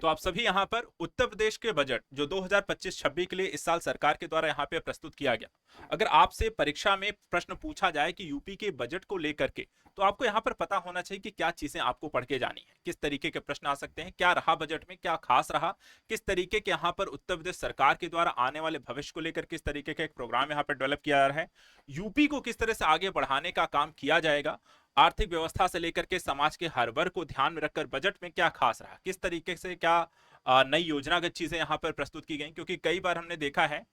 तो आप सभी यहाँ पर उत्तर प्रदेश के बजट जो 2025-26 के लिए इस साल सरकार के द्वारा यहाँ पे प्रस्तुत किया गया, अगर आपसे परीक्षा में प्रश्न पूछा जाए कि यूपी के बजट को लेकर के, तो आपको यहाँ पर पता होना चाहिए कि क्या चीजें आपको पढ़ के जानी है, किस तरीके के प्रश्न आ सकते हैं, क्या रहा बजट में, क्या खास रहा, किस तरीके के यहाँ पर उत्तर प्रदेश सरकार के द्वारा आने वाले भविष्य को लेकर किस तरीके का एक प्रोग्राम यहाँ पर डेवलप किया जा रहा है, यूपी को किस तरह से आगे बढ़ाने का काम किया जाएगा, आर्थिक व्यवस्था से लेकर के समाज के हर वर्ग को ध्यान में रखकर बजट में क्या खास रहा, किस तरीके से क्या नई योजनागत चीजें यहाँ पर प्रस्तुत की गई। क्योंकि कई बार हमने देखा है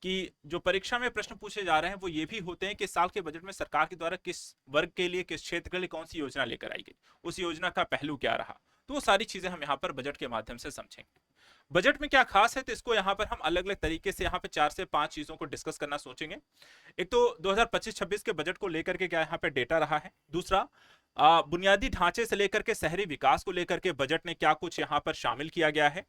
कि जो परीक्षा में प्रश्न पूछे जा रहे हैं वो ये भी होते हैं कि साल के बजट में सरकार के द्वारा किस वर्ग के लिए, किस क्षेत्र के लिए कौन सी योजना लेकर आई गई, उस योजना का पहलू क्या रहा। तो वो सारी चीजें हम यहाँ पर बजट के माध्यम से समझेंगे। बजट में क्या खास है, तो इसको यहाँ पर हम अलग अलग तरीके से यहाँ पे 4 से 5 चीजों को डिस्कस करना सोचेंगे। एक तो 2025-26 के बजट को लेकर के क्या यहाँ पे डेटा रहा है। दूसरा, बुनियादी ढांचे से लेकर के शहरी विकास को लेकर के बजट में क्या कुछ यहाँ पर शामिल किया गया है।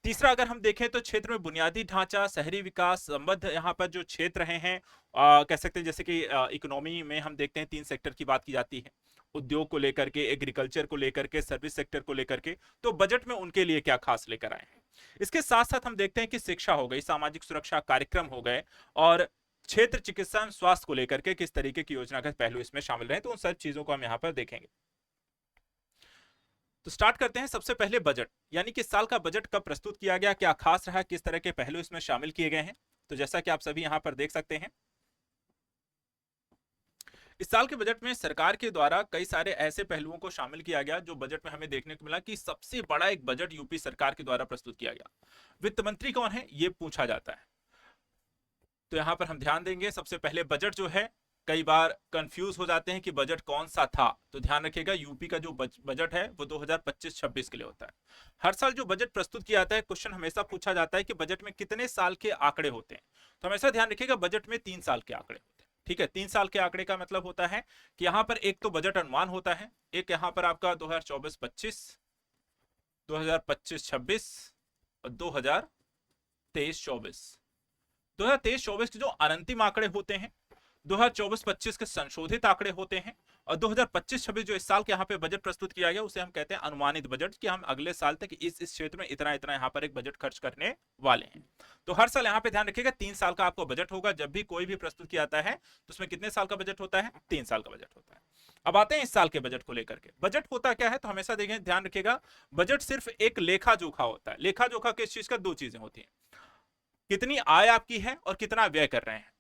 तीसरा, अगर हम देखें तो क्षेत्र में बुनियादी ढांचा, शहरी विकास संबद्ध यहाँ पर जो क्षेत्र रहे हैं, कह सकते हैं जैसे कि इकोनॉमी में हम देखते हैं 3 सेक्टर की बात की जाती है, उद्योग को लेकर के, एग्रीकल्चर को लेकर के, सर्विस सेक्टर को लेकर के, तो बजट में उनके लिए क्या खास लेकर आए हैं। इसके साथ साथ हम देखते हैं कि शिक्षा हो गई, सामाजिक सुरक्षा कार्यक्रम हो गए, और क्षेत्र चिकित्सा एवं स्वास्थ्य को लेकर के किस तरीके की योजना के पहलू इसमें शामिल रहे, तो उन सब चीजों को हम यहाँ पर देखेंगे। तो स्टार्ट करते हैं सबसे पहले बजट, यानी कि इस साल का बजट कब प्रस्तुत किया गया, क्या खास रहा, किस तरह के पहलू इसमें शामिल किए गए हैं। तो जैसा कि आप सभी यहां पर देख सकते हैं, इस साल के बजट में सरकार के द्वारा कई सारे ऐसे पहलुओं को शामिल किया गया जो बजट में हमें देखने को मिला कि सबसे बड़ा एक बजट यूपी सरकार के द्वारा प्रस्तुत किया गया। वित्त मंत्री कौन है ये पूछा जाता है, तो यहां पर हम ध्यान देंगे। सबसे पहले बजट जो है, कई बार कंफ्यूज हो जाते हैं कि बजट कौन सा था, तो ध्यान रखिएगा यूपी का जो बजट है वो 2025-26 के लिए होता है। हर साल जो बजट प्रस्तुत किया जाता है, क्वेश्चन हमेशा पूछा जाता है कि बजट में कितने साल के आंकड़े होते हैं, तो हमेशा ध्यान रखिएगा बजट में 3 साल के आंकड़े होते हैं। ठीक है, 3 साल के आंकड़े का मतलब होता है कि यहाँ पर एक तो बजट अनुमान होता है, एक यहाँ पर आपका 2024-25, 2025-26 और 2023-24। 2023-24 के जो अंतिम आंकड़े होते हैं, 2024-25 के संशोधित आंकड़े होते हैं, और 2025-26 जो इस साल के यहाँ पे बजट प्रस्तुत किया गया उसे हम कहते हैं अनुमानित बजट, कि हम अगले साल तक इस क्षेत्र में इतना इतना यहाँ पर एक बजट खर्च करने वाले हैं। तो हर साल यहाँ पे ध्यान रखिएगा 3 साल का आपको बजट होगा। जब भी कोई भी प्रस्तुत किया जाता है तो उसमें कितने साल का बजट होता है, 3 साल का बजट होता है। अब आते हैं इस साल के बजट को लेकर के। बजट होता क्या है, तो हमेशा देखें, ध्यान रखिएगा, बजट सिर्फ एक लेखा जोखा होता है। लेखा जोखा किस चीज का, 2 चीजें होती हैं, कितनी आय आपकी है और कितना व्यय कर रहे हैं।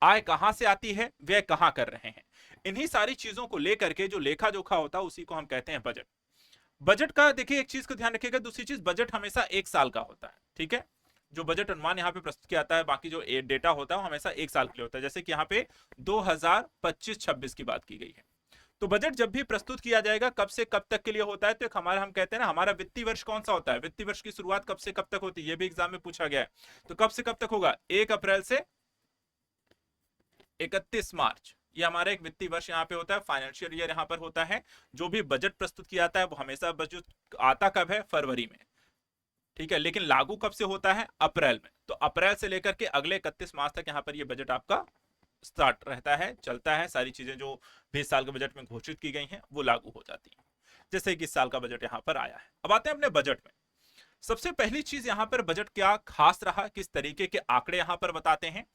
आय कहां से आती है, व्यय कहां कर रहे हैं, इन्हीं सारी चीजों को लेकर के जो लेखा जोखा होता है उसी को हम कहते हैं बजट। बजट का देखिए एक चीज को ध्यान रखिएगा, दूसरी चीज, बजट हमेशा 1 साल का होता है। ठीक है, जो बजट अनुमान यहाँ पे प्रस्तुत किया जाता है, बाकी जो डेटा होता है वो हमेशा 1 साल के लिए होता है। जैसे कि यहाँ पे 2025-26 की बात की गई है। तो बजट जब भी प्रस्तुत किया जाएगा कब से कब तक के लिए होता है, तो एक हमारा, हम कहते हैं ना, हमारा वित्तीय वर्ष कौन सा होता है, वित्तीय वर्ष की शुरुआत कब से कब तक होती है, ये भी एग्जाम में पूछा गया है। तो कब से कब तक होगा, 1 अप्रैल से 31 मार्च, ये हमारा एक वित्तीय वर्ष यहाँ पे होता है, फाइनेंशियल ईयर यहाँ पर होता है। जो भी बजट प्रस्तुत किया जाता है वो हमेशा बजट आता कब है, फरवरी में। ठीक है, लेकिन लागू कब से होता है, अप्रैल में। तो अप्रैल से लेकर के अगले 31 मार्च तक यहाँ पर ये बजट आपका स्टार्ट रहता है, चलता है। सारी चीजें जो भी इस साल के बजट में घोषित की गई हैं वो लागू हो जाती हैं, जैसे कि इस साल का बजट यहाँ पर आया है। अब आते हैं अपने बजट में। सबसे पहली चीज यहाँ पर बजट क्या खास रहा, किस तरीके के आंकड़े यहाँ पर बताते हैं।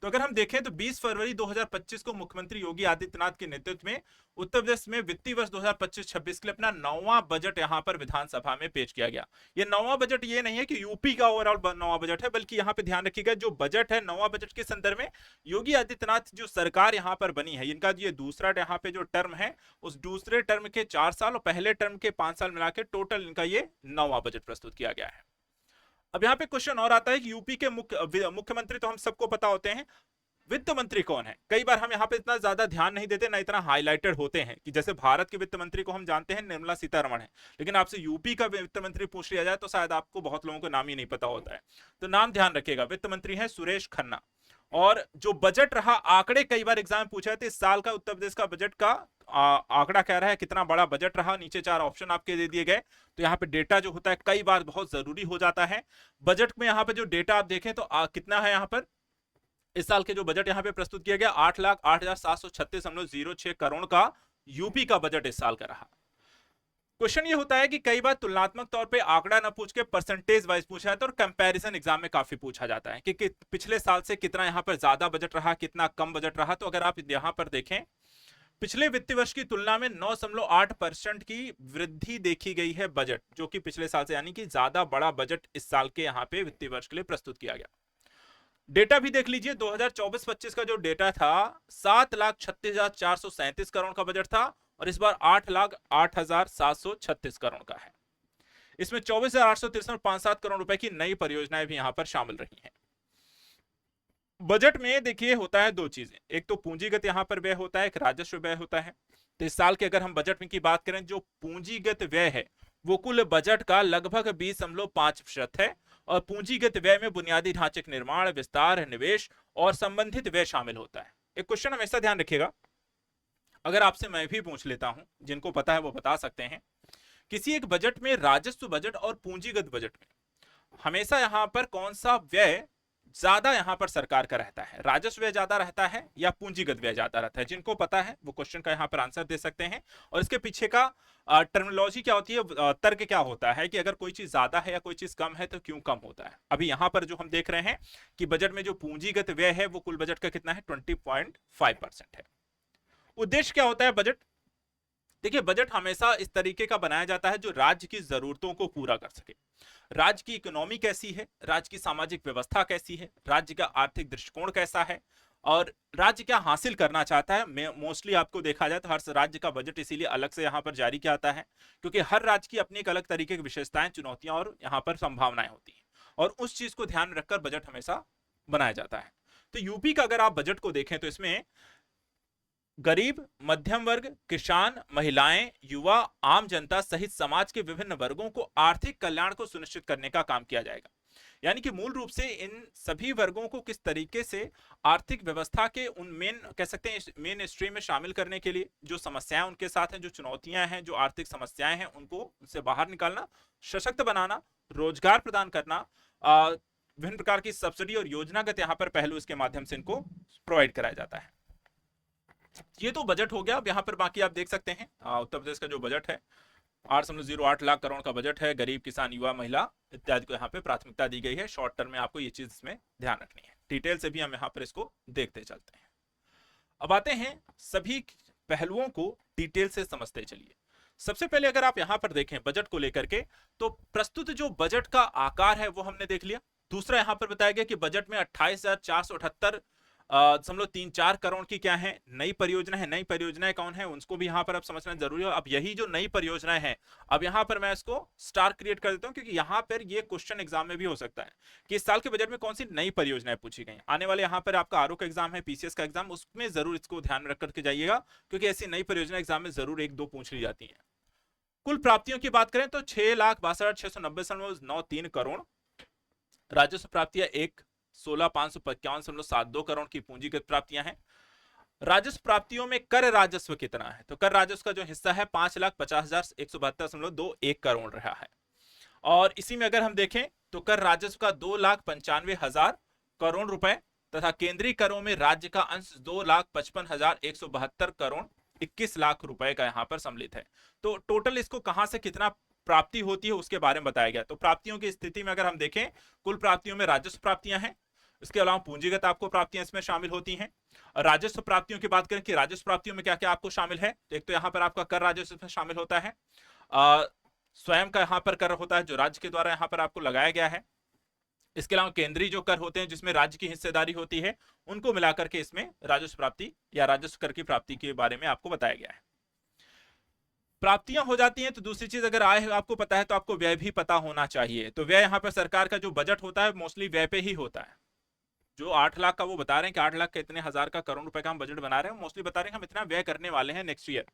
तो अगर हम देखें तो 20 फरवरी 2025 को मुख्यमंत्री योगी आदित्यनाथ के नेतृत्व में उत्तर प्रदेश में वित्तीय वर्ष 2025-26 के लिए अपना 9वां बजट यहाँ पर विधानसभा में पेश किया गया। ये 9वां बजट ये नहीं है कि यूपी का ओवरऑल 9वां बजट है, बल्कि यहाँ पे ध्यान रखिएगा जो बजट है 9वां बजट के संदर्भ में योगी आदित्यनाथ जो सरकार यहाँ पर बनी है, इनका ये दूसरा यहाँ पे जो टर्म है, उस दूसरे टर्म के 4 साल और पहले टर्म के 5 साल मिला के टोटल इनका ये 9वां बजट प्रस्तुत किया गया है। अब यहाँ पे क्वेश्चन और आता है कि यूपी के मुख्यमंत्री तो हम सबको पता होते हैं, वित्त मंत्री कौन है। कई बार हम यहाँ पे इतना ज्यादा ध्यान नहीं देते, ना इतना हाईलाइटेड होते हैं, कि जैसे भारत के वित्त मंत्री को हम जानते हैं निर्मला सीतारमण है, लेकिन आपसे यूपी का वित्त मंत्री पूछ लिया जाए तो शायद आपको बहुत लोगों को नाम ही नहीं पता होता है। तो नाम ध्यान रखिएगा, वित्त मंत्री है सुरेश खन्ना। और जो बजट रहा, आंकड़े कई बार एग्जाम पूछा है, इस साल का उत्तर प्रदेश का बजट का आंकड़ा कह रहा है कितना बड़ा बजट रहा। नीचे 4 ऑप्शन आपके दे दिए गए, तो यहाँ पे डेटा जो होता है कई बार बहुत जरूरी हो जाता है। बजट में यहाँ पे जो डेटा आप देखें तो कितना है यहाँ पर, इस साल के जो बजट यहाँ पे प्रस्तुत किया गया 8,08,736.06 करोड़ का यूपी का बजट इस साल का रहा। क्वेश्चन ये होता है कि कई बार तुलनात्मक तौर पे आंकड़ा ना पूछ के परसेंटेज वाइज पूछा जाता है और कंपैरिजन एग्जाम में काफी पूछा जाता है कि पिछले साल से कितना यहाँ पर ज्यादा बजट रहा, कितना कम बजट रहा। तो अगर आप यहाँ पर देखें, पिछले वित्तीय वर्ष की तुलना में 9.8% की वृद्धि देखी गई है बजट, जो कि पिछले साल से, यानी कि ज्यादा बड़ा बजट इस साल के यहाँ पे वित्तीय वर्ष के लिए प्रस्तुत किया गया। डेटा भी देख लीजिए, 2024-25 का जो डेटा था 7,36,437 करोड़ का बजट था और इस बार 8,08,736 करोड़ का है। इसमें 24,863.57 करोड़ रुपए की नई परियोजनाएं भी यहां पर शामिल रही हैं। बजट में देखिए होता है दो चीजें, एक तो पूंजीगत यहां पर व्यय होता है, एक राजस्व व्यय होता है। तो इस साल के अगर हम बजट में की बात करें, जो पूंजीगत व्यय है वो कुल बजट का लगभग 20.5% है और पूंजीगत व्यय में बुनियादी ढांचे के निर्माण, विस्तार, निवेश और संबंधित व्यय शामिल होता है। एक क्वेश्चन हमेशा ध्यान रखिएगा, अगर आपसे मैं भी पूछ लेता हूं, जिनको पता है वो बता सकते हैं, किसी एक बजट में राजस्व बजट और पूंजीगत बजट में हमेशा यहां पर कौन सा व्यय ज्यादा यहां पर सरकार का रहता है, राजस्व व्यय ज्यादा रहता है या पूंजीगत व्यय ज्यादा रहता है? जिनको पता है वो क्वेश्चन का यहां पर आंसर दे सकते हैं। और इसके पीछे का टर्मिनोलॉजी क्या होती है, तर्क क्या होता है कि अगर कोई चीज ज्यादा है या कोई चीज कम है तो क्यों कम होता है। अभी यहां पर जो हम देख रहे हैं कि बजट में जो पूंजीगत व्यय है वो कुल बजट का कितना है, 20.5% है। उद्देश्य क्या होता है बजट? देखिए, बजट हमेशा इस तरीके का बनाया जाता है जो राज्य की जरूरतों को पूरा कर सके। राज्य की इकोनॉमी कैसी है, राज्य की सामाजिक व्यवस्था कैसी है, राज्य का आर्थिक दृष्टिकोण कैसा है और राज्य क्या हासिल करना चाहता है। मोस्टली आपको देखा जाए तो हर राज्य का बजट इसीलिए अलग से यहाँ पर जारी किया जाता है क्योंकि हर राज्य की अपनी एक अलग तरीके की विशेषताएं, चुनौतियां और यहाँ पर संभावनाएं होती हैं और उस चीज को ध्यान में रखकर बजट हमेशा बनाया जाता है। तो यूपी का अगर आप बजट को देखें तो इसमें गरीब, मध्यम वर्ग, किसान, महिलाएं, युवा, आम जनता सहित समाज के विभिन्न वर्गों को आर्थिक कल्याण को सुनिश्चित करने का काम किया जाएगा। यानी कि मूल रूप से इन सभी वर्गों को किस तरीके से आर्थिक व्यवस्था के उन मेन, कह सकते हैं मेन स्ट्रीम में शामिल करने के लिए, जो समस्याएं उनके साथ हैं, जो चुनौतियां हैं, जो आर्थिक समस्याएं हैं, उनको उनसे बाहर निकालना, सशक्त बनाना, रोजगार प्रदान करना, विभिन्न प्रकार की सब्सिडी और योजनागत यहाँ पर पहलू इसके माध्यम से इनको प्रोवाइड कराया जाता है। ये तो बजट हो गया। अब यहाँ पर बाकी आप देख सकते हैं उत्तर प्रदेश का जो बजट है 8.08 लाख करोड़ का बजट है। गरीब, किसान, युवा, महिला इत्यादि को यहाँ पे प्राथमिकता दी गई है। शॉर्ट टर्म में आपको ये चीज इसमें ध्यान रखनी है। डिटेल से भी हम यहाँ पर इसको देखते चलते हैं। अब आते हैं सभी पहलुओं को डिटेल से समझते चलिए। सबसे पहले अगर आप यहाँ पर देखें बजट को लेकर के, तो प्रस्तुत जो बजट का आकार है वो हमने देख लिया। दूसरा यहाँ पर बताया गया कि बजट में 28,478.34 करोड़ की क्या है, नई परियोजना है। नई परियोजनाएं कौन है उसको भी यहाँ पर अब समझना जरूरी है। अब यही जो नई परियोजनाएं हैं, अब यहाँ पर मैं इसको स्टार क्रिएट कर देता हूँ क्योंकि यहाँ पर ये क्वेश्चन एग्जाम में भी हो सकता है कि इस साल के बजट में कौन सी नई परियोजनाएं पूछी गई। आने वाले यहाँ पर आपका आरओ का एग्जाम है, पीसीएस का एग्जाम, उसमें जरूर इसको ध्यान में रख करके जाइएगा क्योंकि ऐसी नई परियोजना एग्जाम में जरूर 1-2 पूछ ली जाती है। कुल प्राप्तियों की बात करें तो 6,62,690.93 करोड़ राजस्व प्राप्तियां, 16,555.72 करोड़ की पूंजीगत प्राप्तियां हैं। राजस्व प्राप्तियों में कर राजस्व कितना है, तो कर राजस्व का जो हिस्सा है 5,50,172.21 करोड़ रहा है। और इसी में अगर हम देखें तो कर राजस्व का 2,95,000 करोड़ रुपए तथा केंद्रीय करों में राज्य का अंश 2,55,172 करोड़ 21 लाख रुपए का यहां पर सम्मिलित है। तो टोटल इसको कहां से कितना प्राप्ति होती है उसके बारे में बताया गया। तो प्राप्तियों की स्थिति में अगर हम देखें, कुल प्राप्तियों में राजस्व प्राप्तियां हैं, इसके अलावा पूंजीगत आपको प्राप्तियां इसमें शामिल होती हैं। राजस्व प्राप्तियों की बात करें कि राजस्व प्राप्तियों में क्या क्या आपको शामिल है, तो एक तो यहाँ पर आपका कर राजस्व में शामिल होता है, स्वयं का यहाँ पर कर होता है जो राज्य के द्वारा यहाँ पर आपको लगाया गया है। इसके अलावा केंद्रीय जो कर होते हैं जिसमें राज्य की हिस्सेदारी होती है, उनको मिलाकर के इसमें राजस्व प्राप्ति या राजस्व कर की प्राप्ति के बारे में आपको बताया गया है। प्राप्तियां हो जाती हैं तो दूसरी चीज, अगर आय आपको पता है तो आपको व्यय भी पता होना चाहिए। तो व्यय यहाँ पर सरकार का जो बजट होता है मोस्टली व्यय पे ही होता है। जो 8 लाख का वो बता रहे हैं कि 8 लाख के इतने हजार का करोड़ रुपए का हम बजट बना रहे हैं, मोस्टली बता रहे हैं हम इतना व्यय करने वाले हैं नेक्स्ट ईयर।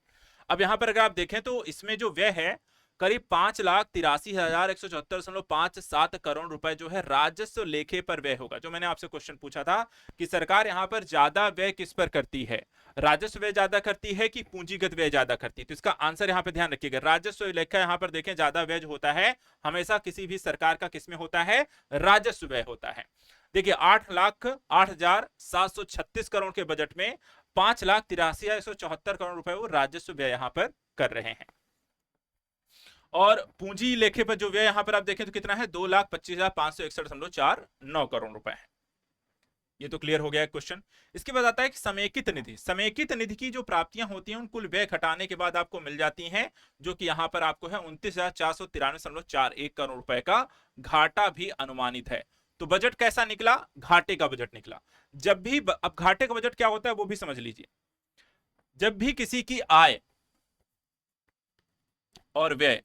अब यहाँ पर अगर आप देखें तो इसमें जो व्यय है करीब 5,83,174.57 करोड़ रुपए जो है राजस्व लेखे पर व्यय होगा। जो मैंने आपसे क्वेश्चन पूछा था कि सरकार यहाँ पर ज्यादा व्यय किस पर करती है, राजस्व व्यय ज्यादा करती है कि पूंजीगत व्यय ज्यादा करती है, तो इसका आंसर यहाँ पे ध्यान रखिएगा। राजस्व लेखा यहाँ पर देखें ज्यादा व्यय जो होता है हमेशा किसी भी सरकार का किसमें होता है, राजस्व व्यय होता है। देखिए 8,08,736 करोड़ के बजट में 5,83,174 करोड़ रुपए वो राजस्व व्यय यहाँ पर कर रहे हैं। और पूंजी लेखे पर जो व्यय यहां पर आप देखें तो कितना है, 2,25,561.49 करोड़ रुपए है। ये तो क्लियर हो गया क्वेश्चन। इसके बाद आता है कि समेकित निधि। समेकित निधि की जो प्राप्तियां होती हैं उन कुल व्यय घटाने के बाद आपको मिल जाती हैं, जो कि यहां पर आपको है 29,493.41 करोड़ रुपए का घाटा भी अनुमानित है। तो बजट कैसा निकला, घाटे का बजट निकला। जब भी अब घाटे का बजट क्या होता है वो भी समझ लीजिए। जब भी किसी की आय और व्यय,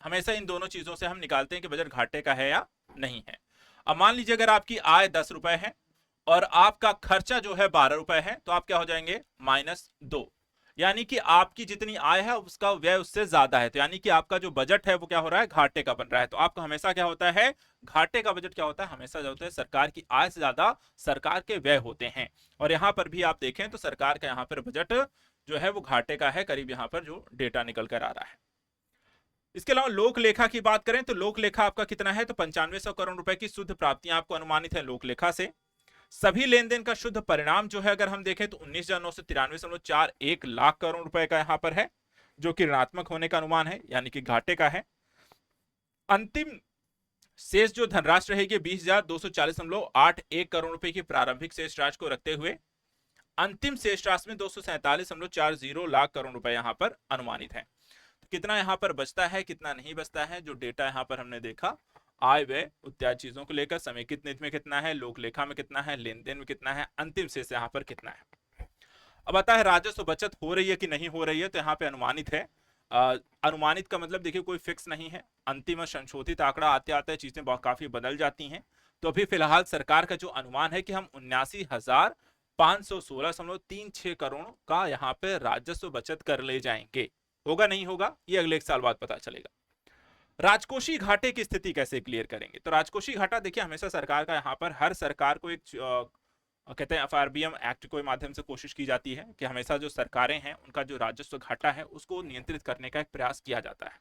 हमेशा इन दोनों चीजों से हम निकालते हैं कि बजट घाटे का है या नहीं है। अब मान लीजिए अगर आपकी आय 10 रुपए है और आपका खर्चा जो है 12 रुपए है, तो आप क्या हो जाएंगे, -2। यानी कि आपकी जितनी आय है उसका व्यय उससे ज्यादा है, तो यानी कि आपका जो बजट है वो क्या हो रहा है, घाटे का बन रहा है। तो आपको हमेशा क्या होता है, घाटे का बजट क्या होता है, हमेशा जो होता है सरकार की आय से ज्यादा सरकार के व्यय होते हैं। और यहां पर भी आप देखें तो सरकार का यहां पर बजट जो है वो घाटे का है, करीब यहां पर जो डेटा निकल कर आ रहा है। इसके अलावा लोक लेखा की बात करें तो लोक लेखा आपका कितना है, तो 9500 करोड़ रुपए की शुद्ध प्राप्तियां आपको अनुमानित है लोक लेखा से। सभी लेन देन का शुद्ध परिणाम जो है अगर हम देखें तो 19,993.41 लाख करोड़ रुपए का यहां पर है, जो कि ऋणात्मक होने का अनुमान है, यानी कि घाटे का है। अंतिम शेष जो धनराशि रहेगी 20,240.81 करोड़ रुपए की प्रारंभिक शेष राशि को रखते हुए अंतिम शेष राशि में 247.40 लाख करोड़ रुपए यहां पर अनुमानित है। तो कितना यहां पर बचता है, कितना नहीं बचता है, जो डेटा यहां पर हमने देखा आय व्यय इत्यादि चीजों को लेकर, समेकित नीति में कितना है, लोक लेखा में कितना है, लेन देन में कितना है, अंतिम शेष यहां पर कितना है। अब आता है राजस्व बचत हो रही है कि नहीं हो रही है, तो यहाँ पे अनुमानित है। अनुमानित का मतलब देखिए कोई फिक्स नहीं है, अंतिम और संशोधित आंकड़ा आते आते चीजें काफी बदल जाती हैं। तो अभी फिलहाल सरकार का जो अनुमान है कि हम 79,516.36 करोड़ का यहाँ पे राजस्व बचत कर ले जाएंगे। होगा नहीं होगा ये अगले 1 साल बाद पता चलेगा। राजकोषीय घाटे की स्थिति कैसे क्लियर करेंगे, तो राजकोषीय घाटा देखिए हमेशा सरकार का यहाँ पर, हर सरकार को एक कहते हैं एफआरबीएम एक्ट के माध्यम से कोशिश की जाती है कि हमेशा जो सरकारें हैं उनका जो राजस्व घाटा है उसको नियंत्रित करने का एक प्रयास किया जाता है।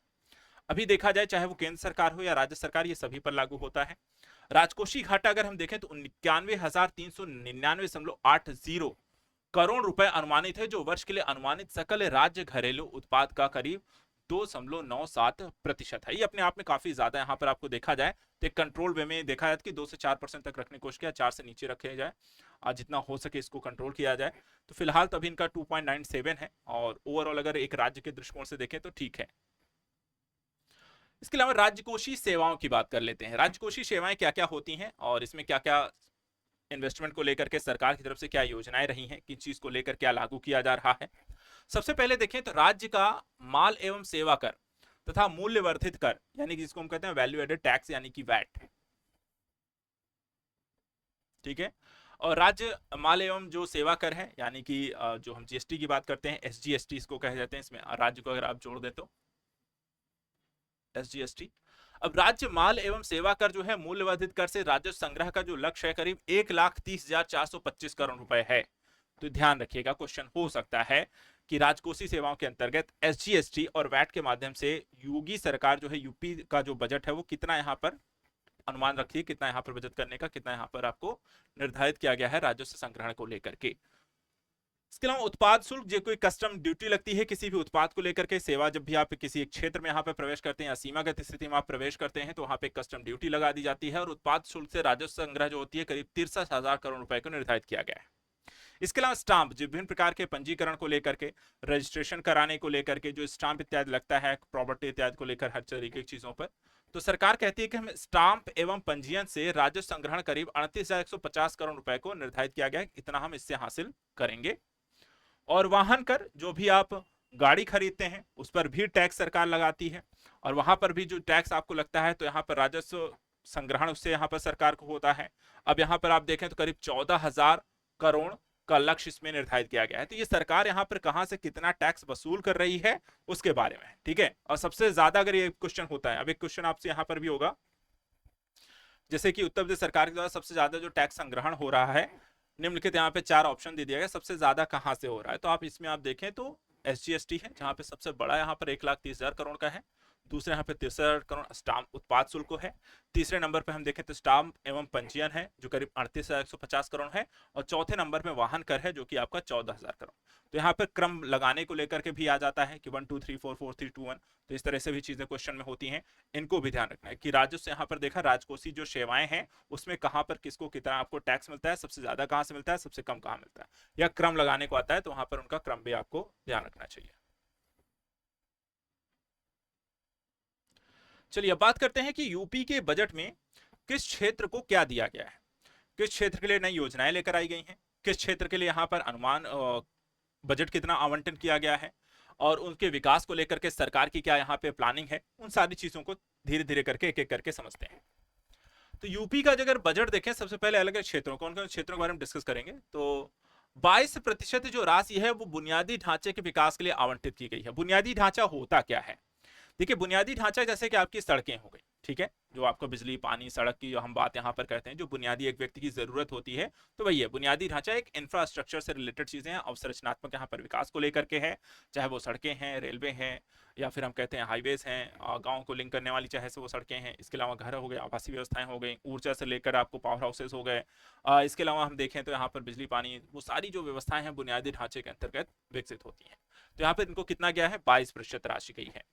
अभी देखा जाए चाहे वो केंद्र सरकार हो या राज्य सरकार, ये सभी पर लागू होता है। राजकोषीय घाटा अगर हम देखें तो 91,399.80 करोड़ रुपए अनुमानित है, जो वर्ष के लिए अनुमानित सकल राज्य घरेलू उत्पाद का करीब 2.97% है। ये अपने आप में काफी ज्यादा है। यहाँ पर आपको देखा जाए तो एक कंट्रोल वे में देखा जाए कि 2 से 4% तक रखने की कोशिश किया, 4 से नीचे रखे जाए, जितना हो सके इसको कंट्रोल किया जाए। तो फिलहाल तो अभी इनका 2.97 है, और ओवरऑल अगर एक राज्य के दृष्टिकोण से देखें तो ठीक है। इसके अलावा राजकोषीय सेवाओं की बात कर लेते हैं। राजकोषीय सेवाएं क्या क्या होती हैं और इसमें क्या क्या इन्वेस्टमेंट को लेकर के सरकार की तरफ से क्या योजनाएं रही हैं, किस चीज को लेकर क्या लागू किया जा रहा है। सबसे पहले देखें तो राज्य का माल एवं सेवा कर तथा मूल्य वर्धित कर, यानी कि जिसको हम कहते हैं वैल्यू एडेड टैक्स, यानी कि वैट, ठीक है। और राज्य माल एवं जो सेवा कर है, यानी कि जो हम जीएसटी की बात करते हैं, एसजीएसटी इसको कहे जाते हैं, इसमें राज्य को अगर आप जोड़ दे तो एसजीएसटी। अब राज्य माल एवं सेवा कर जो है मूल्यवर्धित कर से राजस्व संग्रह का जो लक्ष्य है करीब 1,30,425 करोड़ रुपए है। तो ध्यान रखिएगा क्वेश्चन हो सकता है कि राजकोषीय सेवाओं के अंतर्गत एसजीएसटी और वैट के माध्यम से योगी सरकार जो है, यूपी का जो बजट है वो कितना यहाँ पर अनुमान रखिए, कितना यहाँ पर बचत करने का, कितना यहाँ पर आपको निर्धारित किया गया है राजस्व संग्रहण को लेकर के। इसके अलावा उत्पाद शुल्क, जो कोई कस्टम ड्यूटी लगती है किसी भी उत्पाद को लेकर के, सेवा जब भी आप किसी एक क्षेत्र में यहाँ पे प्रवेश करते हैं या सीमागत स्थिति में आप प्रवेश करते हैं तो वहां पे कस्टम ड्यूटी लगा दी जाती है, और उत्पाद शुल्क से राजस्व संग्रह जो होती है करीब 63,000 करोड़ रुपए को निर्धारित किया गया है। इसके अलावा स्टाम्प, जो विभिन्न प्रकार के पंजीकरण को लेकर के, रजिस्ट्रेशन कराने को लेकर के जो स्टाम्प इत्यादि लगता है, प्रॉपर्टी इत्यादि को लेकर हर तरीके की चीजों पर, तो सरकार कहती है कि हम स्टाम्प एवं पंजीयन से राजस्व संग्रहण करीब 38,150 करोड़ रुपए को निर्धारित किया गया है, इतना हम इससे हासिल करेंगे। और वाहन कर, जो भी आप गाड़ी खरीदते हैं उस पर भी टैक्स सरकार लगाती है, और वहां पर भी जो टैक्स आपको लगता है तो यहाँ पर राजस्व संग्रहण उससे यहाँ पर सरकार को होता है। अब यहाँ पर आप देखें तो करीब 14,000 करोड़ का लक्ष्य इसमें निर्धारित किया गया है। तो ये सरकार यहाँ पर कहां से कितना टैक्स वसूल कर रही है उसके बारे में, ठीक है। और सबसे ज्यादा अगर ये क्वेश्चन होता है, अब एक क्वेश्चन आपसे यहाँ पर भी होगा, जैसे कि उत्तर प्रदेश सरकार के द्वारा सबसे ज्यादा जो टैक्स संग्रहण हो रहा है, निम्नलिखित यहाँ पे 4 ऑप्शन दे दिया गया, सबसे ज्यादा कहां से हो रहा है, तो आप इसमें आप देखें तो एसजीएसटी है, जहां पे सबसे बड़ा यहाँ पर 1,30,000 करोड़ का है। दूसरे यहाँ पे 63 करोड़ स्टाम्प उत्पाद शुल्क है। तीसरे नंबर पे हम देखें तो स्टाम्प एवं पंजीयन है जो करीब 38,150 करोड़ है। और चौथे नंबर पे वाहन कर है जो कि आपका 14,000 करोड़। तो यहाँ पे क्रम लगाने को लेकर के भी आ जाता है कि 1 2 3 4 4 3 2 1। तो इस तरह से भी चीजें क्वेश्चन में होती हैं, इनको भी ध्यान रखना है कि राजस्व यहाँ पर देखा राजकोषीय जो सेवाएं हैं उसमें कहाँ पर किसको कितना आपको टैक्स मिलता है, सबसे ज्यादा कहाँ से मिलता है, सबसे कम कहाँ मिलता है, या क्रम लगाने को आता है तो वहां पर उनका क्रम भी आपको ध्यान रखना चाहिए। चलिए अब बात करते हैं कि यूपी के बजट में किस क्षेत्र को क्या दिया गया है, किस क्षेत्र के लिए नई योजनाएं लेकर आई गई हैं, किस क्षेत्र के लिए यहाँ पर अनुमान बजट कितना आवंटन किया गया है, और उनके विकास को लेकर के सरकार की क्या यहाँ पे प्लानिंग है, उन सारी चीजों को धीरे धीरे करके एक एक करके समझते हैं। तो यूपी का अगर बजट देखें, सबसे पहले अलग अलग क्षेत्रों कौन कौन क्षेत्रों के बारे में डिस्कस करेंगे। तो 22% जो राशि है वो बुनियादी ढांचे के विकास के लिए आवंटित की गई है। बुनियादी ढांचा होता क्या है, देखिए बुनियादी ढांचा जैसे कि आपकी सड़कें हो गई, ठीक है, जो आपको बिजली पानी सड़क की जो हम बात यहाँ पर करते हैं, जो बुनियादी एक व्यक्ति की जरूरत होती है, तो वही है बुनियादी ढांचा। एक इंफ्रास्ट्रक्चर से रिलेटेड चीजें हैं, अवसंरचनात्मक यहाँ पर विकास को लेकर के है, चाहे वो सड़कें हैं, रेलवे हैं, या फिर हम कहते हैं हाईवेज हैं, गाँव को लिंक करने वाली चाहे से वो सड़कें हैं, इसके अलावा घर हो गए, आवासीय व्यवस्थाएं हो गई, ऊर्जा से लेकर आपको पावर हाउसेस हो गए, इसके अलावा हम देखें तो यहाँ पर बिजली पानी, वो सारी जो व्यवस्थाएं हैं बुनियादी ढांचे के अंतर्गत विकसित होती हैं। तो यहाँ पर इनको कितना गया है, 22% राशि गई है।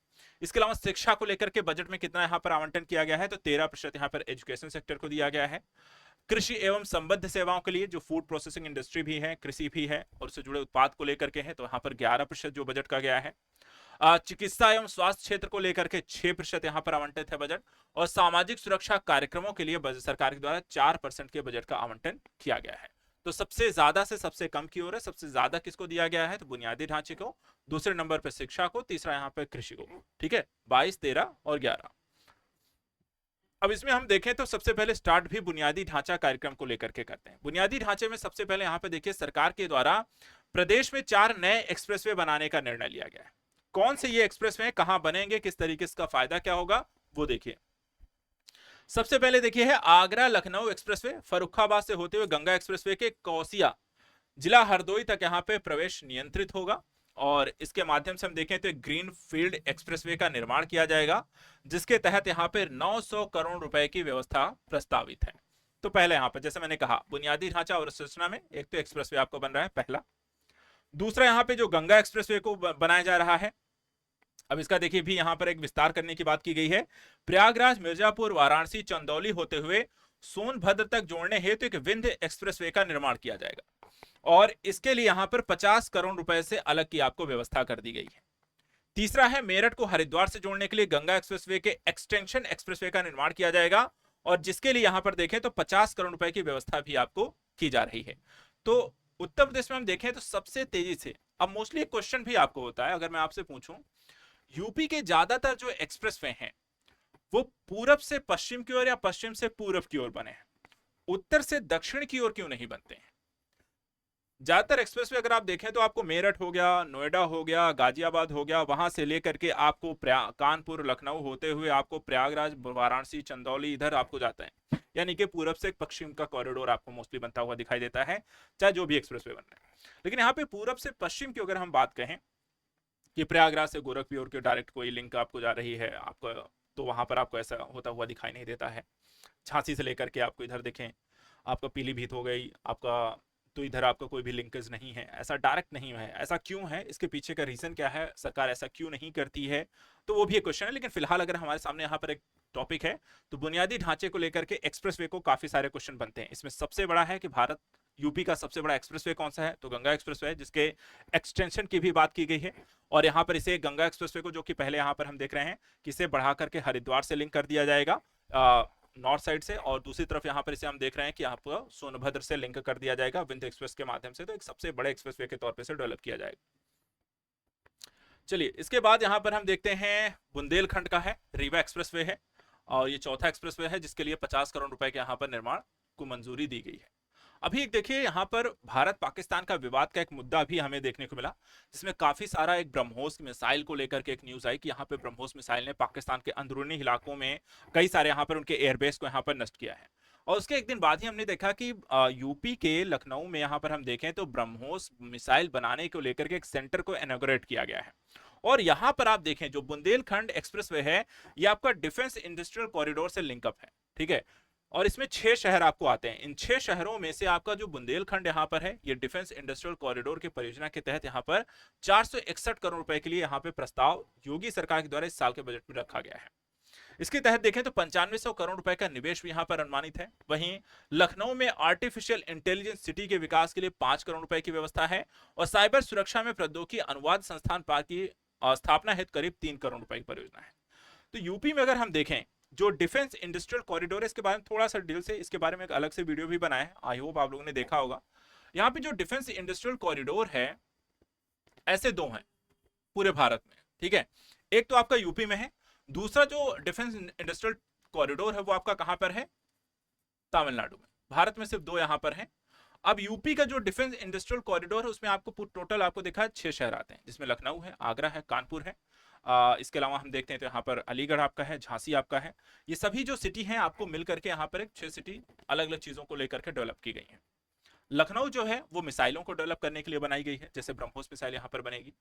इसके अलावा शिक्षा को लेकर के बजट में कितना यहाँ पर आवंटन किया गया है, तो 13% यहाँ पर एजुकेशन सेक्टर को दिया गया है। कृषि एवं संबद्ध सेवाओं के लिए जो फूड प्रोसेसिंग इंडस्ट्री भी है, कृषि भी है और उससे जुड़े उत्पाद को लेकर के है, तो यहाँ पर 11% जो बजट का गया है। चिकित्सा एवं स्वास्थ्य क्षेत्र को लेकर के 6% यहाँ पर आवंटित है बजट, और सामाजिक सुरक्षा कार्यक्रमों के लिए सरकार के द्वारा 4% के बजट का आवंटन किया गया है। तो सबसे ज्यादा से सबसे कम की ओर है, सबसे ज्यादा किसको दिया गया है, तो बुनियादी ढांचे को, दूसरे नंबर पर शिक्षा को, तीसरा यहाँ पे कृषि को, ठीक है, 22, 13 और 11। अब इसमें हम देखें तो सबसे पहले स्टार्ट भी बुनियादी ढांचा कार्यक्रम को लेकर के करते हैं। बुनियादी ढांचे में सबसे पहले यहाँ पे देखिए सरकार के द्वारा प्रदेश में 4 नए एक्सप्रेसवे बनाने का निर्णय लिया गया है। कौन से ये एक्सप्रेसवे कहां बनेंगे, किस तरीके से फायदा क्या होगा वो देखिए। सबसे पहले देखिए है आगरा लखनऊ एक्सप्रेसवे, फर्रुखाबाद से होते हुए गंगा एक्सप्रेसवे के कौसिया जिला हरदोई तक यहाँ पे प्रवेश नियंत्रित होगा, और इसके माध्यम से हम देखें तो एक ग्रीन फील्ड एक्सप्रेसवे का निर्माण किया जाएगा, जिसके तहत यहाँ पे 900 करोड़ रुपए की व्यवस्था प्रस्तावित है। तो पहले यहाँ पे जैसे मैंने कहा बुनियादी ढांचा और संरचना में एक तो एक्सप्रेसवे आपको बन रहा है पहला। दूसरा यहाँ पे जो गंगा एक्सप्रेसवे को बनाया जा रहा है, अब इसका देखिए भी यहाँ पर एक विस्तार करने की बात की गई है। प्रयागराज मिर्जापुर वाराणसी चंदौली होते हुए सोनभद्र तक जोड़ने हेतु एक विंध्य एक्सप्रेसवे का निर्माण किया जाएगा, और इसके लिए यहां पर 50 करोड़ रुपए से अलग की आपको व्यवस्था कर दी गई है। तीसरा है मेरठ को हरिद्वार से जोड़ने के लिए गंगा एक्सप्रेसवे के एक्सटेंशन एक्सप्रेसवे का निर्माण किया जाएगा, और जिसके लिए यहां पर देखें तो 50 करोड़ रुपए की व्यवस्था भी आपको की जा रही है। तो उत्तर प्रदेश में हम देखें तो सबसे तेजी से, अब मोस्टली एक क्वेश्चन भी आपको होता है, अगर मैं आपसे पूछूं यूपी के ज्यादातर जो एक्सप्रेसवे हैं वो पूरब से पश्चिम की ओर या पश्चिम से पूरब की ओर बने हैं, उत्तर से दक्षिण की ओर क्यों नहीं बनते हैं। ज्यादातर एक्सप्रेसवे अगर आप देखें तो आपको मेरठ हो गया, नोएडा हो गया, गाजियाबाद हो गया, वहां से लेकर के आपको कानपुर लखनऊ होते हुए आपको प्रयागराज वाराणसी चंदौली इधर आपको जाता है, यानी कि पूरब से पश्चिम का कॉरिडोर आपको मोस्टली बनता हुआ दिखाई देता है, चाहे जो भी एक्सप्रेसवे बन रहे हैं। लेकिन यहाँ पे पूरब से पश्चिम की अगर हम बात कहें कि प्रयागराज से गोरखपुर की डायरेक्ट कोई लिंक आपको जा रही है आपको, तो वहां पर आपको ऐसा होता हुआ दिखाई नहीं देता है। झांसी से लेकर के आपको इधर देखें आपका पीलीभीत हो गई आपका, तो इधर आपका कोई भी लिंकेज नहीं है, ऐसा डायरेक्ट नहीं है। ऐसा क्यों है, इसके पीछे का रीजन क्या है, सरकार ऐसा क्यों नहीं करती है, तो वो भी एक क्वेश्चन है। लेकिन फिलहाल अगर हमारे सामने यहाँ पर एक टॉपिक है तो बुनियादी ढांचे को लेकर के एक्सप्रेसवे को काफी सारे क्वेश्चन बनते हैं। इसमें सबसे बड़ा है कि भारत यूपी का सबसे बड़ा एक्सप्रेसवे कौन सा है, तो गंगा एक्सप्रेसवे है, जिसके एक्सटेंशन की भी बात की गई है। और यहाँ पर इसे गंगा एक्सप्रेसवे को, जो कि पहले यहाँ पर हम देख रहे हैं कि इसे बढ़ा करके हरिद्वार से लिंक कर दिया जाएगा नॉर्थ साइड से, और दूसरी तरफ यहाँ पर इसे हम देख रहे हैं कि आपको सोनभद्र से लिंक कर दिया जाएगा विंध्य एक्सप्रेस के माध्यम से, तो एक सबसे बड़े एक्सप्रेसवे के तौर पे से डेवलप किया जाएगा। चलिए इसके बाद यहाँ पर हम देखते हैं बुंदेलखंड का है, रीवा एक्सप्रेसवे है, और ये चौथा एक्सप्रेसवे है जिसके लिए 50 करोड़ रुपए के यहाँ पर निर्माण को मंजूरी दी गई है। अभी एक देखिए यहाँ पर भारत पाकिस्तान का विवाद का एक मुद्दा भी हमें देखने को मिला, जिसमें काफी सारा एक ब्रह्मोस मिसाइल को लेकर के एक न्यूज आई कि यहाँ पे ब्रह्मोस मिसाइल ने पाकिस्तान के अंदरूनी इलाकों में कई सारे यहाँ पर उनके एयरबेस को यहाँ पर नष्ट किया है। और उसके एक दिन बाद ही हमने देखा कि यूपी के लखनऊ में यहाँ पर हम देखें तो ब्रह्मोस मिसाइल बनाने को लेकर के एक सेंटर को इनॉग्रेट किया गया है, और यहां पर आप देखें जो बुंदेलखंड एक्सप्रेसवे है ये आपका डिफेंस इंडस्ट्रियल कॉरिडोर से लिंकअप है, ठीक है। और इसमें 6 शहर आपको आते हैं। इन 6 शहरों में से आपका जो बुंदेलखंड यहां पर है ये डिफेंस इंडस्ट्रियल कॉरिडोर की परियोजना के तहत यहां पर 461 करोड़ रुपए के लिए यहां पे प्रस्ताव योगी सरकार के द्वारा इस साल के बजट में रखा गया है। इसके तहत देखें तो 9500 करोड़ रुपए का निवेश भी यहां पर अनुमानित है। वहीं लखनऊ में आर्टिफिशियल इंटेलिजेंस सिटी के विकास के लिए 5 करोड़ रुपए की व्यवस्था है और साइबर सुरक्षा में प्रौद्योगिकी अनुवाद संस्थान पार्क की स्थापना हेतु करीब 3 करोड़ रुपए की परियोजना है। तो यूपी में अगर हम देखें जो डिफेंस इंडस्ट्रियल कॉरिडोर है इसके बारे में थोड़ा सा डिटेल से इसके बारे में एक अलग से वीडियो भी बनाया है, आई होप आप लोगों ने देखा होगा। यहाँ पे जो डिफेंस इंडस्ट्रियल कॉरिडोर है ऐसे 2 हैं पूरे भारत में, ठीक है। एक तो आपका यूपी में है, दूसरा जो डिफेंस इंडस्ट्रियल कॉरिडोर है वो आपका कहां पर है, तमिलनाडु में। भारत में सिर्फ 2 यहां पर हैं। अब यूपी का जो डिफेंस इंडस्ट्रियल कॉरिडोर है उसमें आपको टोटल आपको देखा है 6 शहर आते हैं, जिसमें लखनऊ है, आगरा है, कानपुर है। इसके अलावा हम देखते हैं तो यहाँ पर अलीगढ़ आपका है, झांसी आपका है। ये सभी जो सिटी हैं आपको मिलकर के यहाँ पर एक 6 सिटी अलग अलग चीजों को लेकर के डेवलप की गई है। लखनऊ जो है वो मिसाइलों को डेवलप करने के लिए बनाई गई है, जैसे ब्रह्मोस मिसाइल यहाँ पर बनेगी।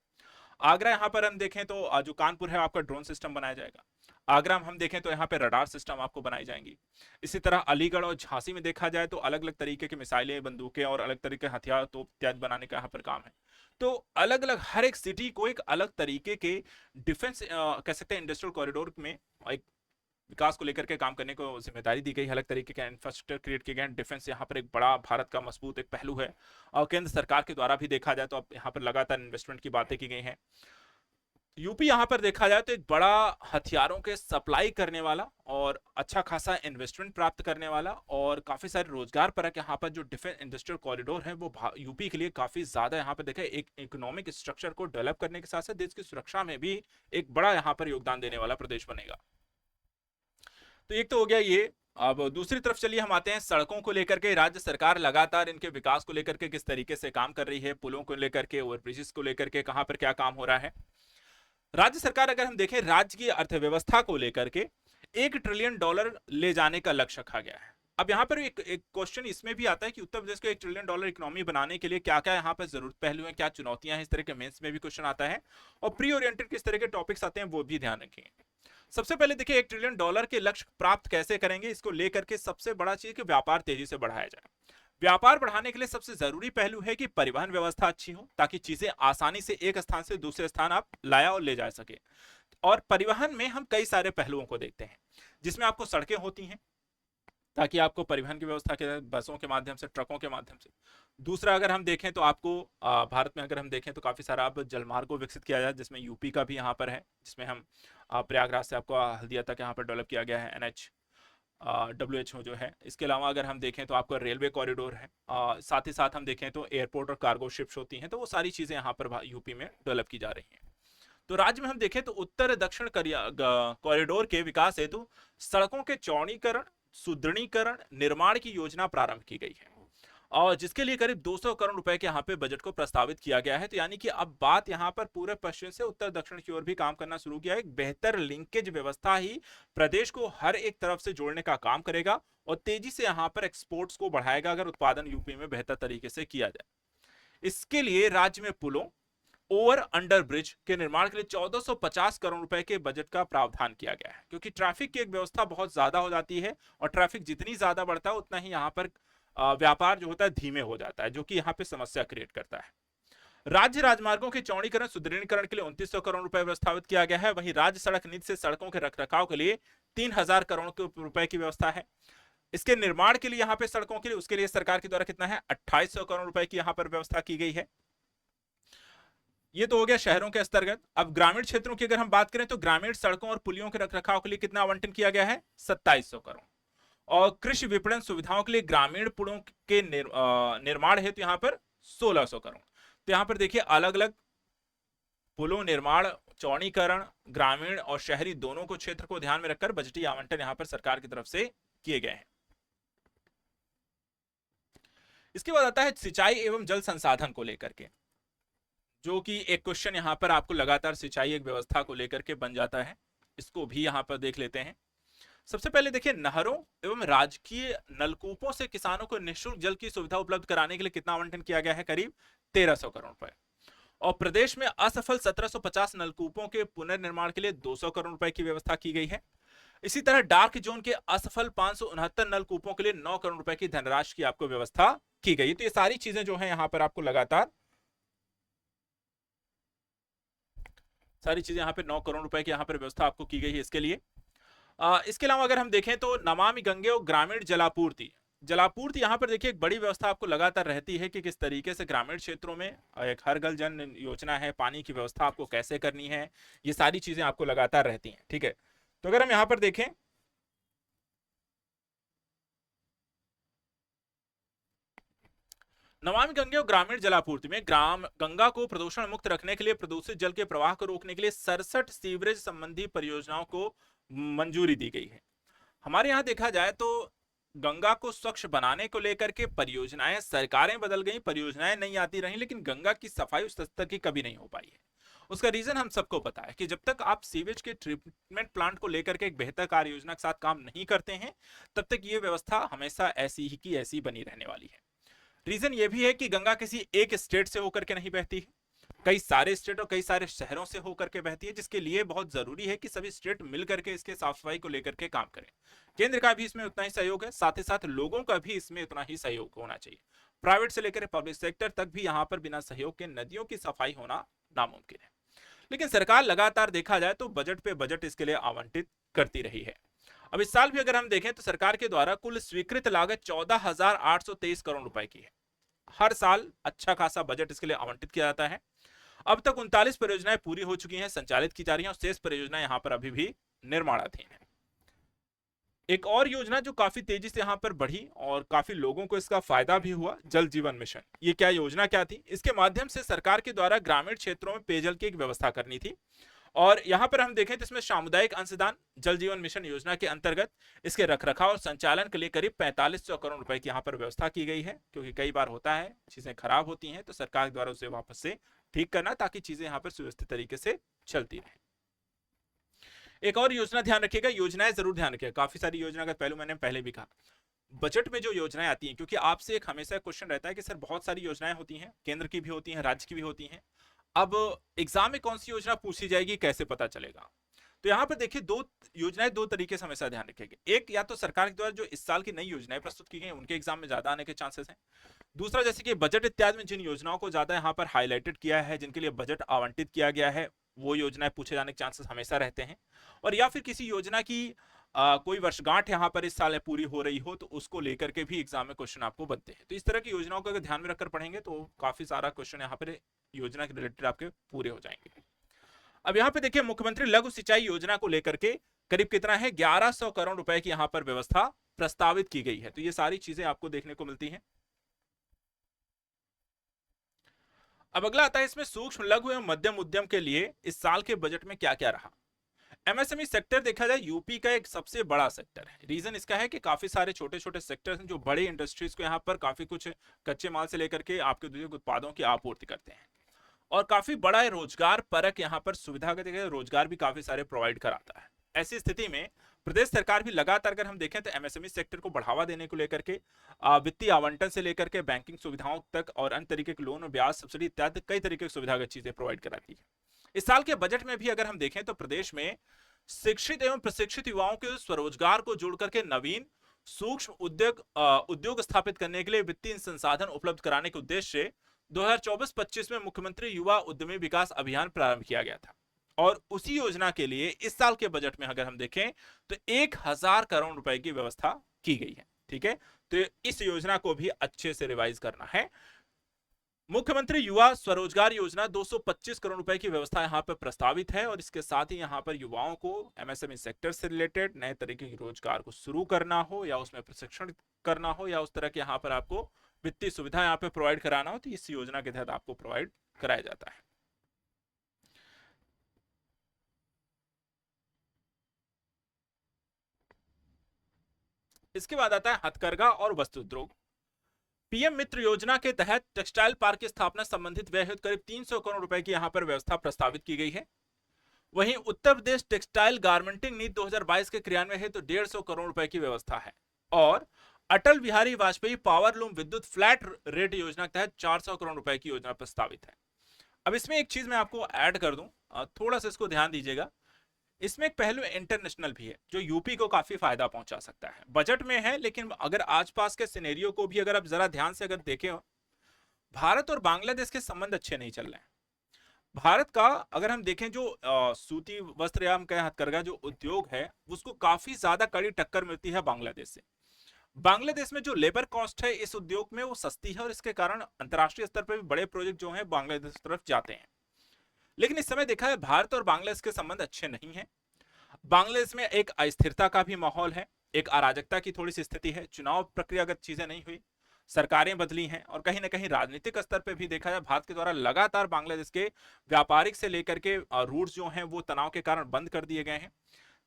आगरा यहाँ पर हम देखें तो जो कानपुर है आपका ड्रोन सिस्टम बनाया जाएगा। आगरा में हम देखें तो यहाँ पे रडार सिस्टम आपको बनाई जाएंगी। इसी तरह अलीगढ़ और झांसी में देखा जाए तो अलग अलग तरीके के मिसाइलें, बंदूकें और अलग तरीके के हथियार तो इत्यादि बनाने का यहाँ पर काम है। तो अलग अलग हर एक सिटी को एक अलग तरीके के डिफेंस कह सकते हैं इंडस्ट्रियल कॉरिडोर में एक विकास को लेकर के काम करने को जिम्मेदारी दी गई। अलग तरीके का इंफ्रास्ट्रक्चर क्रिएट किए गए। डिफेंस यहाँ पर एक बड़ा भारत का मजबूत एक पहलू है और केंद्र सरकार के द्वारा भी देखा जाए तो अब यहाँ पर लगातार इन्वेस्टमेंट की बातें की गई हैं। यूपी यहाँ पर देखा जाए तो एक बड़ा हथियारों के सप्लाई करने वाला और अच्छा खासा इन्वेस्टमेंट प्राप्त करने वाला और काफी सारे रोजगार परक यहाँ पर जो डिफेंस इंडस्ट्रियल कॉरिडोर है वो यूपी के लिए काफी ज्यादा यहाँ पर देखें एक इकोनॉमिक स्ट्रक्चर को डेवलप करने के साथ साथ देश की सुरक्षा में भी एक बड़ा यहाँ पर योगदान देने वाला प्रदेश बनेगा। तो एक तो हो गया ये। अब दूसरी तरफ चलिए हम आते हैं सड़कों को लेकर के। राज्य सरकार लगातार इनके विकास को लेकर के किस तरीके से काम कर रही है, पुलों को लेकर के, ओवरब्रिजेस को लेकर के कहां पर क्या काम हो रहा है। राज्य सरकार अगर हम देखें राज्य की अर्थव्यवस्था को लेकर के $1 ट्रिलियन ले जाने का लक्ष्य रखा गया है। अब यहाँ पर एक क्वेश्चन इसमें भी आता है कि उत्तर प्रदेश को $1 ट्रिलियन इकोनॉमी बनाने के लिए क्या क्या यहाँ पर जरूरत पहलू है, क्या चुनौतियां हैं, इस तरह के मेंस में भी क्वेश्चन आता है और प्री ओरिएंटेड किस तरह के टॉपिक्स आते हैं वो भी ध्यान रखें। सबसे पहले देखिए $1 ट्रिलियन के लक्ष्य प्राप्त कैसे करेंगे, इसको लेकर के सबसे बड़ा चीज कि व्यापार तेजी से बढ़ाया जाए। व्यापार बढ़ाने के लिए सबसे जरूरी पहलू है कि परिवहन व्यवस्था अच्छी हो ताकि चीजें आसानी से एक स्थान से दूसरे स्थान आप लाया और ले जा सके। और परिवहन में हम कई सारे पहलुओं को देखते हैं जिसमें आपको सड़कें होती हैं ताकि आपको परिवहन की व्यवस्था के बसों के माध्यम से, ट्रकों के माध्यम से। दूसरा अगर हम देखें तो आपको भारत में अगर हम देखें तो काफी सारा अब जलमार्ग को विकसित किया जाए, जिसमें यूपी का भी यहाँ पर है, जिसमें हम प्रयागराज से आपको हल्दिया तक यहाँ पर डेवलप किया गया है NH WHO जो है। इसके अलावा अगर हम देखें तो आपका रेलवे कॉरिडोर है, साथ ही साथ हम देखें तो एयरपोर्ट और कार्गो शिप्स होती हैं, तो वो सारी चीजें यहाँ पर यूपी में डेवलप की जा रही हैं। तो राज्य में हम देखें तो उत्तर दक्षिण कॉरिडोर के विकास हेतु सड़कों के चौड़ीकरण, सुदृढ़ीकरण, निर्माण की योजना प्रारंभ की गई है और जिसके लिए करीब 200 करोड़ रुपए के यहाँ पे बजट को प्रस्तावित किया गया है। तो यानी कि अब बात यहाँ पर पूरे पश्चिम से उत्तर दक्षिण की ओर भी काम करना शुरू किया है। एक बेहतर लिंकेज व्यवस्था ही प्रदेश को हर एक तरफ से जोड़ने का काम करेगा और तेजी से यहाँ पर एक्सपोर्ट्स को बढ़ाएगा अगर उत्पादन यूपी में बेहतर तरीके से किया जाए। इसके लिए राज्य में पुलों, ओवर अंडर ब्रिज के निर्माण के लिए 1450 करोड़ रुपए के बजट का प्रावधान किया गया है, क्योंकि ट्रैफिक की एक व्यवस्था बहुत ज्यादा हो जाती है और ट्रैफिक जितनी ज्यादा बढ़ता है उतना ही यहाँ पर व्यापार जो होता है धीमे हो जाता है, जो कि यहाँ पे समस्या क्रिएट करता है। राज्य राजमार्गों के चौड़ीकरण, सुदृढ़ीकरण के लिए 2900 करोड़ रुपए प्रस्तावित किया गया है। वहीं राज्य सड़क नीति से सड़कों के रखरखाव के लिए 3000 करोड़ रुपए की व्यवस्था है। इसके निर्माण के लिए यहाँ पे सड़कों के लिए उसके लिए सरकार के द्वारा कितना है 2800 करोड़ रुपए की यहाँ पर व्यवस्था की गई है। ये तो हो गया शहरों के अंतर्गत। अब ग्रामीण क्षेत्रों की अगर हम बात करें तो ग्रामीण सड़कों और पुलियों के रखरखाव के लिए कितना आवंटन किया गया है 2700 करोड़ और कृषि विपणन सुविधाओं के लिए ग्रामीण पुलों के निर्माण हेतु यहाँ पर 1600 करोड़। तो यहाँ पर देखिए अलग अलग पुलों निर्माण, चौड़ीकरण, ग्रामीण और शहरी दोनों को क्षेत्र को ध्यान में रखकर बजटीय आवंटन यहाँ पर सरकार की तरफ से किए गए हैं। इसके बाद आता है सिंचाई एवं जल संसाधन को लेकर के, जो कि एक क्वेश्चन यहाँ पर आपको लगातार सिंचाई एक व्यवस्था को लेकर के बन जाता है। इसको भी यहाँ पर देख लेते हैं। सबसे पहले देखिए नहरों एवं राजकीय नलकूपों से किसानों को निःशुल्क जल की सुविधा उपलब्ध कराने के लिए कितना आवंटन किया गया है करीब 1300 करोड़ रुपए। और प्रदेश में असफल 1750 नलकूपों के पुनर्निर्माण के लिए 200 करोड़ रुपए की व्यवस्था की गई है। इसी तरह डार्क जोन के असफल 569 नलकूपों के लिए 9 करोड़ रुपए की धनराशि की आपको व्यवस्था की गई। तो ये सारी चीजें जो है यहां पर आपको लगातार सारी चीजें यहां पर 9 करोड़ रुपए की यहां पर व्यवस्था आपको की गई है इसके लिए। इसके अलावा अगर हम देखें तो नमामि गंगे और ग्रामीण जलापूर्ति जलापूर्ति यहां पर देखिए एक बड़ी व्यवस्था आपको लगातार रहती है कि किस तरीके से ग्रामीण क्षेत्रों में एक हर घर जन योजना है, पानी की व्यवस्था आपको कैसे करनी है, ये सारी चीजें आपको लगातार रहती हैं। ठीक है, तो अगर हम यहां पर देखें नमामि गंगे और ग्रामीण जलापूर्ति में ग्राम गंगा को प्रदूषण मुक्त रखने के लिए प्रदूषित जल के प्रवाह को रोकने के लिए 67 सीवरेज संबंधी परियोजनाओं को मंजूरी दी गई है। हमारे यहाँ देखा जाए तो गंगा को स्वच्छ बनाने को लेकर के परियोजनाएं, सरकारें बदल गई, परियोजनाएं नहीं आती रही, लेकिन गंगा की सफाई उस स्तर की कभी नहीं हो पाई है। उसका रीजन हम सबको पता है कि जब तक आप सीवेज के ट्रीटमेंट प्लांट को लेकर के एक बेहतर कार्य योजना के साथ काम नहीं करते हैं, तब तक ये व्यवस्था हमेशा ऐसी ही की ऐसी बनी रहने वाली है। रीजन ये भी है कि गंगा किसी एक स्टेट से होकर के नहीं बहती है, कई सारे स्टेट और कई सारे शहरों से होकर के बहती है, जिसके लिए बहुत जरूरी है कि सभी स्टेट मिलकर के इसके साफ सफाई को लेकर के काम करें। केंद्र का भी इसमें उतना ही सहयोग है, साथ ही साथ लोगों का भी इसमें उतना ही सहयोग होना चाहिए। प्राइवेट से लेकर पब्लिक सेक्टर तक भी यहाँ पर बिना सहयोग के नदियों की सफाई होना नामुमकिन है। लेकिन सरकार लगातार देखा जाए तो बजट पे बजट इसके लिए आवंटित करती रही है। अब इस साल भी अगर हम देखें तो सरकार के द्वारा कुल स्वीकृत लागत 14,823 करोड़ रुपए की है। हर साल अच्छा खासा बजट इसके लिए आवंटित किया जाता है। अब तक 39 परियोजनाएं पूरी हो चुकी हैं, संचालित की जा रही हैं, और शेष परियोजनाएं यहां पर अभी भी निर्माणाधीन है। एक और योजना जो काफी तेजी से यहां पर बढ़ी और काफी लोगों को इसका फायदा भी हुआ, जल जीवन मिशन। ये क्या योजना क्या थी? इसके माध्यम से सरकार के द्वारा ग्रामीण क्षेत्रों में पेयजल की एक व्यवस्था करनी थी, और यहां पर हम देखें तो इसमें सामुदायिक अंशदान जल जीवन मिशन योजना के अंतर्गत इसके रखरखाव और संचालन के लिए करीब 4500 करोड़ रुपए की यहां पर व्यवस्था की गई है। क्योंकि कई बार होता है चीजें खराब होती हैं तो सरकार द्वारा उसे वापस से ठीक करना, ताकि चीजें यहां पर सुव्यवस्थित तरीके से चलती रहे। एक और योजना ध्यान रखिएगा, योजनाएं जरूर ध्यान रखिएगा, काफी सारी योजना का पहलू मैंने पहले भी कहा। बजट में जो योजनाएं आती हैं, क्योंकि आपसे एक हमेशा क्वेश्चन रहता है कि सर बहुत सारी योजनाएं होती हैं, केंद्र की भी होती हैं, राज्य की भी होती हैं, अब एग्जाम में कौन सी योजना पूछी जाएगी कैसे पता चलेगा? तो यहाँ पर देखिए दो योजनाएं दो तरीके से हमेशा ध्यान रखेंगे। एक, या तो सरकार के द्वारा जो इस साल की नई योजनाएं प्रस्तुत की गई उनके एग्जाम में ज्यादा आने के चांसेस हैं। दूसरा, जैसे कि बजट इत्यादि में जिन योजनाओं को ज्यादा यहाँ पर हाईलाइटेड किया है, जिनके लिए बजट आवंटित किया गया है, वो योजनाएं पूछे जाने के चांसेस हमेशा रहते हैं। और या फिर किसी योजना की कोई वर्षगांठ यहाँ पर इस साल पूरी हो रही हो तो उसको लेकर के भी एग्जाम में क्वेश्चन आपको बनते हैं। तो इस तरह की योजनाओं को अगर ध्यान में रखकर पढ़ेंगे तो काफी सारा क्वेश्चन यहाँ पर योजना के रिलेटेड आपके पूरे हो जाएंगे। अब यहाँ पे देखिए मुख्यमंत्री लघु सिंचाई योजना को लेकर के करीब कितना है, 1100 करोड़ रुपए की यहाँ पर व्यवस्था प्रस्तावित की गई है। तो ये सारी चीजें आपको देखने को मिलती हैं। अब अगला आता है इसमें सूक्ष्म लघु एवं मध्यम उद्यम के लिए इस साल के बजट में क्या क्या रहा। एमएसएमई सेक्टर देखा जाए यूपी का एक सबसे बड़ा सेक्टर है। रीजन इसका है कि काफी सारे छोटे छोटे सेक्टर हैं जो बड़े इंडस्ट्रीज को यहाँ पर काफी कुछ कच्चे माल से लेकर के आपके औद्योगिक उत्पादों की आपूर्ति करते हैं, और काफी बड़ा रोजगार परक यहाँ पर सुविधा का रोजगार भी काफी सारे प्रोवाइड कराता है। ऐसी स्थिति में प्रदेश सरकार भी लगातार अगर हम देखें तो एमएसएमई सेक्टर को बढ़ावा देने को लेकर के वित्तीय आवंटन से लेकर के बैंकिंग सुविधाओं तक और अन्य तरीके के लोन और ब्याज सब्सिडी इत्यादि कई तरीके की सुविधा चीजें प्रोवाइड कराती है। इस साल के बजट में भी अगर हम देखें तो प्रदेश में शिक्षित एवं प्रशिक्षित युवाओं के स्वरोजगार को जोड़ करके नवीन सूक्ष्म उद्योग स्थापित करने के लिए वित्तीय संसाधन उपलब्ध कराने के उद्देश्य से 2024-25 में मुख्यमंत्री युवा उद्यमी विकास अभियान प्रारंभ किया गया था, और उसी योजना के लिए इस साल के बजट में अगर हम देखें तो 1000 करोड़ रुपए की व्यवस्था की गई है। ठीक है, तो इस योजना को भी अच्छे से रिवाइज करना है। मुख्यमंत्री युवा स्वरोजगार योजना 225 करोड़ रुपए की व्यवस्था यहां पर प्रस्तावित है, और इसके साथ ही यहां पर युवाओं को एमएसएमई सेक्टर से रिलेटेड नए तरीके के रोजगार को शुरू करना हो या उसमें प्रशिक्षण करना हो या उस तरह के यहां पर आपको वित्तीय सुविधा यहाँ पे प्रोवाइड कराना हो तो इस योजना के तहत आपको प्रोवाइड कराया जाता है। इसके बाद आता है हथकरघा और वस्त्र उद्योग। पीएम मित्र योजना के तहत टेक्सटाइल पार्क की स्थापना संबंधित व्यय हेतु करीब 300 करोड़ रुपए की यहाँ पर व्यवस्था प्रस्तावित की गई है। वहीं उत्तर प्रदेश टेक्सटाइल गारमेंटिंग नीति 2022 के क्रियान्वयन हेतु 150 करोड़ रुपए की व्यवस्था है, और अटल बिहारी वाजपेयी पावर लूम विद्युत फ्लैट रेट योजना के तहत 400 करोड़ रुपए की योजना प्रस्तावित है। अब इसमें एक चीज मैं आपको ऐड कर दूं, थोड़ा सा इसको ध्यान दीजिएगा। इसमें एक पहलू इंटरनेशनल भी है जो यूपी को काफी फायदा पहुंचा सकता है। बजट में है, लेकिन अगर आसपास के सिनेरियो को भी अगर आप जरा ध्यान से अगर देखें, भारत और बांग्लादेश के संबंध अच्छे नहीं चल रहे हैं। भारत का अगर हम देखें, जो सूती वस्त्र या हम कहें हथकरघा जो उद्योग है, उसको काफी ज्यादा कड़ी टक्कर मिलती है बांग्लादेश से। बांग्लादेश में जो लेबर कॉस्ट है इस उद्योग में वो सस्ती है, और इसके कारण अंतरराष्ट्रीय स्तर पर भी बड़े प्रोजेक्ट जो हैं बांग्लादेश की तरफ जाते हैं। लेकिन इस समय देखा है भारत और बांग्लादेश के संबंध अच्छे नहीं हैं। बांग्लादेश में एक अस्थिरता का भी माहौल है, एक अराजकता की थोड़ी सी स्थिति है, चुनाव प्रक्रियागत चीजें नहीं हुई, सरकारें बदली हैं, और कहीं ना कहीं राजनीतिक स्तर पर भी देखा जाए भारत के द्वारा लगातार बांग्लादेश के व्यापारिक से लेकर के रूट्स जो हैं वो तनाव के कारण बंद कर दिए गए हैं,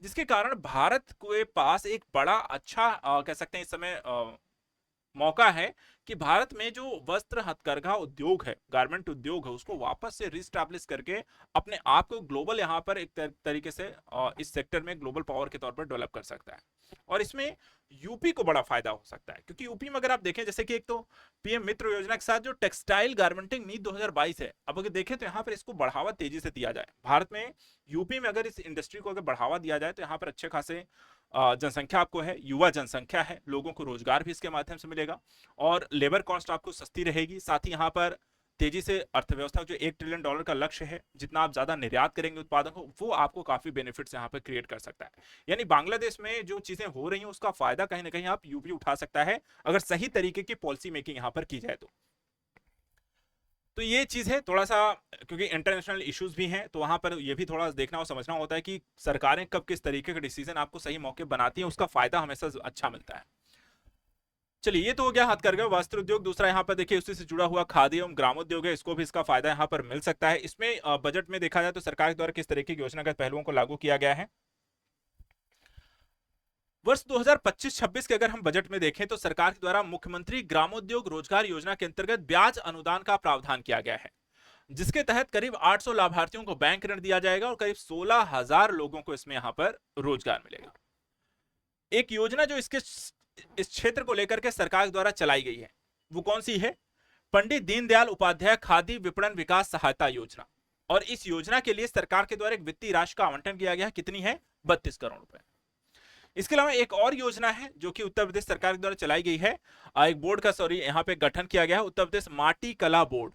जिसके कारण भारत के पास एक बड़ा अच्छा कह सकते हैं इस समय मौका है कि भारत में जो वस्त्र हथकरघा उद्योग है, गारमेंट उद्योग है, उसको वापस से रिस्टैब्लिश करके अपने आप को ग्लोबल यहाँ पर एक तरीके से इस सेक्टर में ग्लोबल पावर के तौर पर डेवलप कर सकता है। और इसमें यूपी को बड़ा फायदा हो सकता है, क्योंकि यूपी में अगर आप देखें, जैसे कि एक तो पीएम मित्र योजना के साथ जो टेक्सटाइल गारमेंटिंग नीति 2022 है, अब अगर देखें तो यहाँ पर इसको बढ़ावा तेजी से दिया जाए। भारत में यूपी में अगर इस इंडस्ट्री को अगर बढ़ावा दिया जाए तो यहाँ पर अच्छे खासे जनसंख्या आपको है, युवा जनसंख्या है, लोगों को रोजगार भी इसके माध्यम से मिलेगा, और लेबर कॉस्ट आपको सस्ती रहेगी। साथ ही यहाँ पर तेजी से अर्थव्यवस्था जो $1 ट्रिलियन का लक्ष्य है, जितना आप ज्यादा निर्यात करेंगे उत्पादन को, वो आपको काफी बेनिफिट्स यहाँ पर क्रिएट कर सकता है। यानी बांग्लादेश में जो चीजें हो रही हैं उसका फायदा कहीं ना कहीं आप यूपी उठा सकता है, अगर सही तरीके की पॉलिसी मेकिंग यहाँ पर की जाए तो ये चीज है थोड़ा सा, क्योंकि इंटरनेशनल इश्यूज भी हैं, तो वहां पर ये भी थोड़ा देखना और समझना होता है कि सरकारें कब किस तरीके का डिसीजन आपको सही मौके बनाती हैं, उसका फायदा हमेशा अच्छा मिलता है। चलिए, ये तो हो गया हथकरघा वस्त्र उद्योग। दूसरा यहाँ पर देखिए उसी से जुड़ा हुआ खादी एवं ग्रामोद्योग है, इसको भी इसका फायदा यहाँ पर मिल सकता है। इसमें बजट में देखा जाए तो सरकार के द्वारा किस तरीके की योजनागत पहलुओं को लागू किया गया है। वर्ष 2025-26 के अगर हम बजट में देखें तो सरकार के द्वारा मुख्यमंत्री ग्रामोद्योग रोजगार योजना के अंतर्गत ब्याज अनुदान का प्रावधान किया गया है, जिसके तहत करीब 800 लाभार्थियों को बैंक ऋण दिया जाएगा और करीब 16,000 लोगों को इसमें यहां पर रोजगार मिलेगा। एक योजना जो इस क्षेत्र को लेकर के सरकार द्वारा चलाई गई है वो कौन सी है? पंडित दीनदयाल उपाध्याय खादी विपणन विकास सहायता योजना। और इस योजना के लिए सरकार के द्वारा एक वित्तीय राशि का आवंटन किया गया है, कितनी है? 32 करोड़ रुपए। इसके अलावा एक और योजना है जो कि उत्तर प्रदेश सरकार द्वारा चलाई गई है, एक बोर्ड का यहाँ पे गठन किया गया है, उत्तर प्रदेश माटी कला बोर्ड,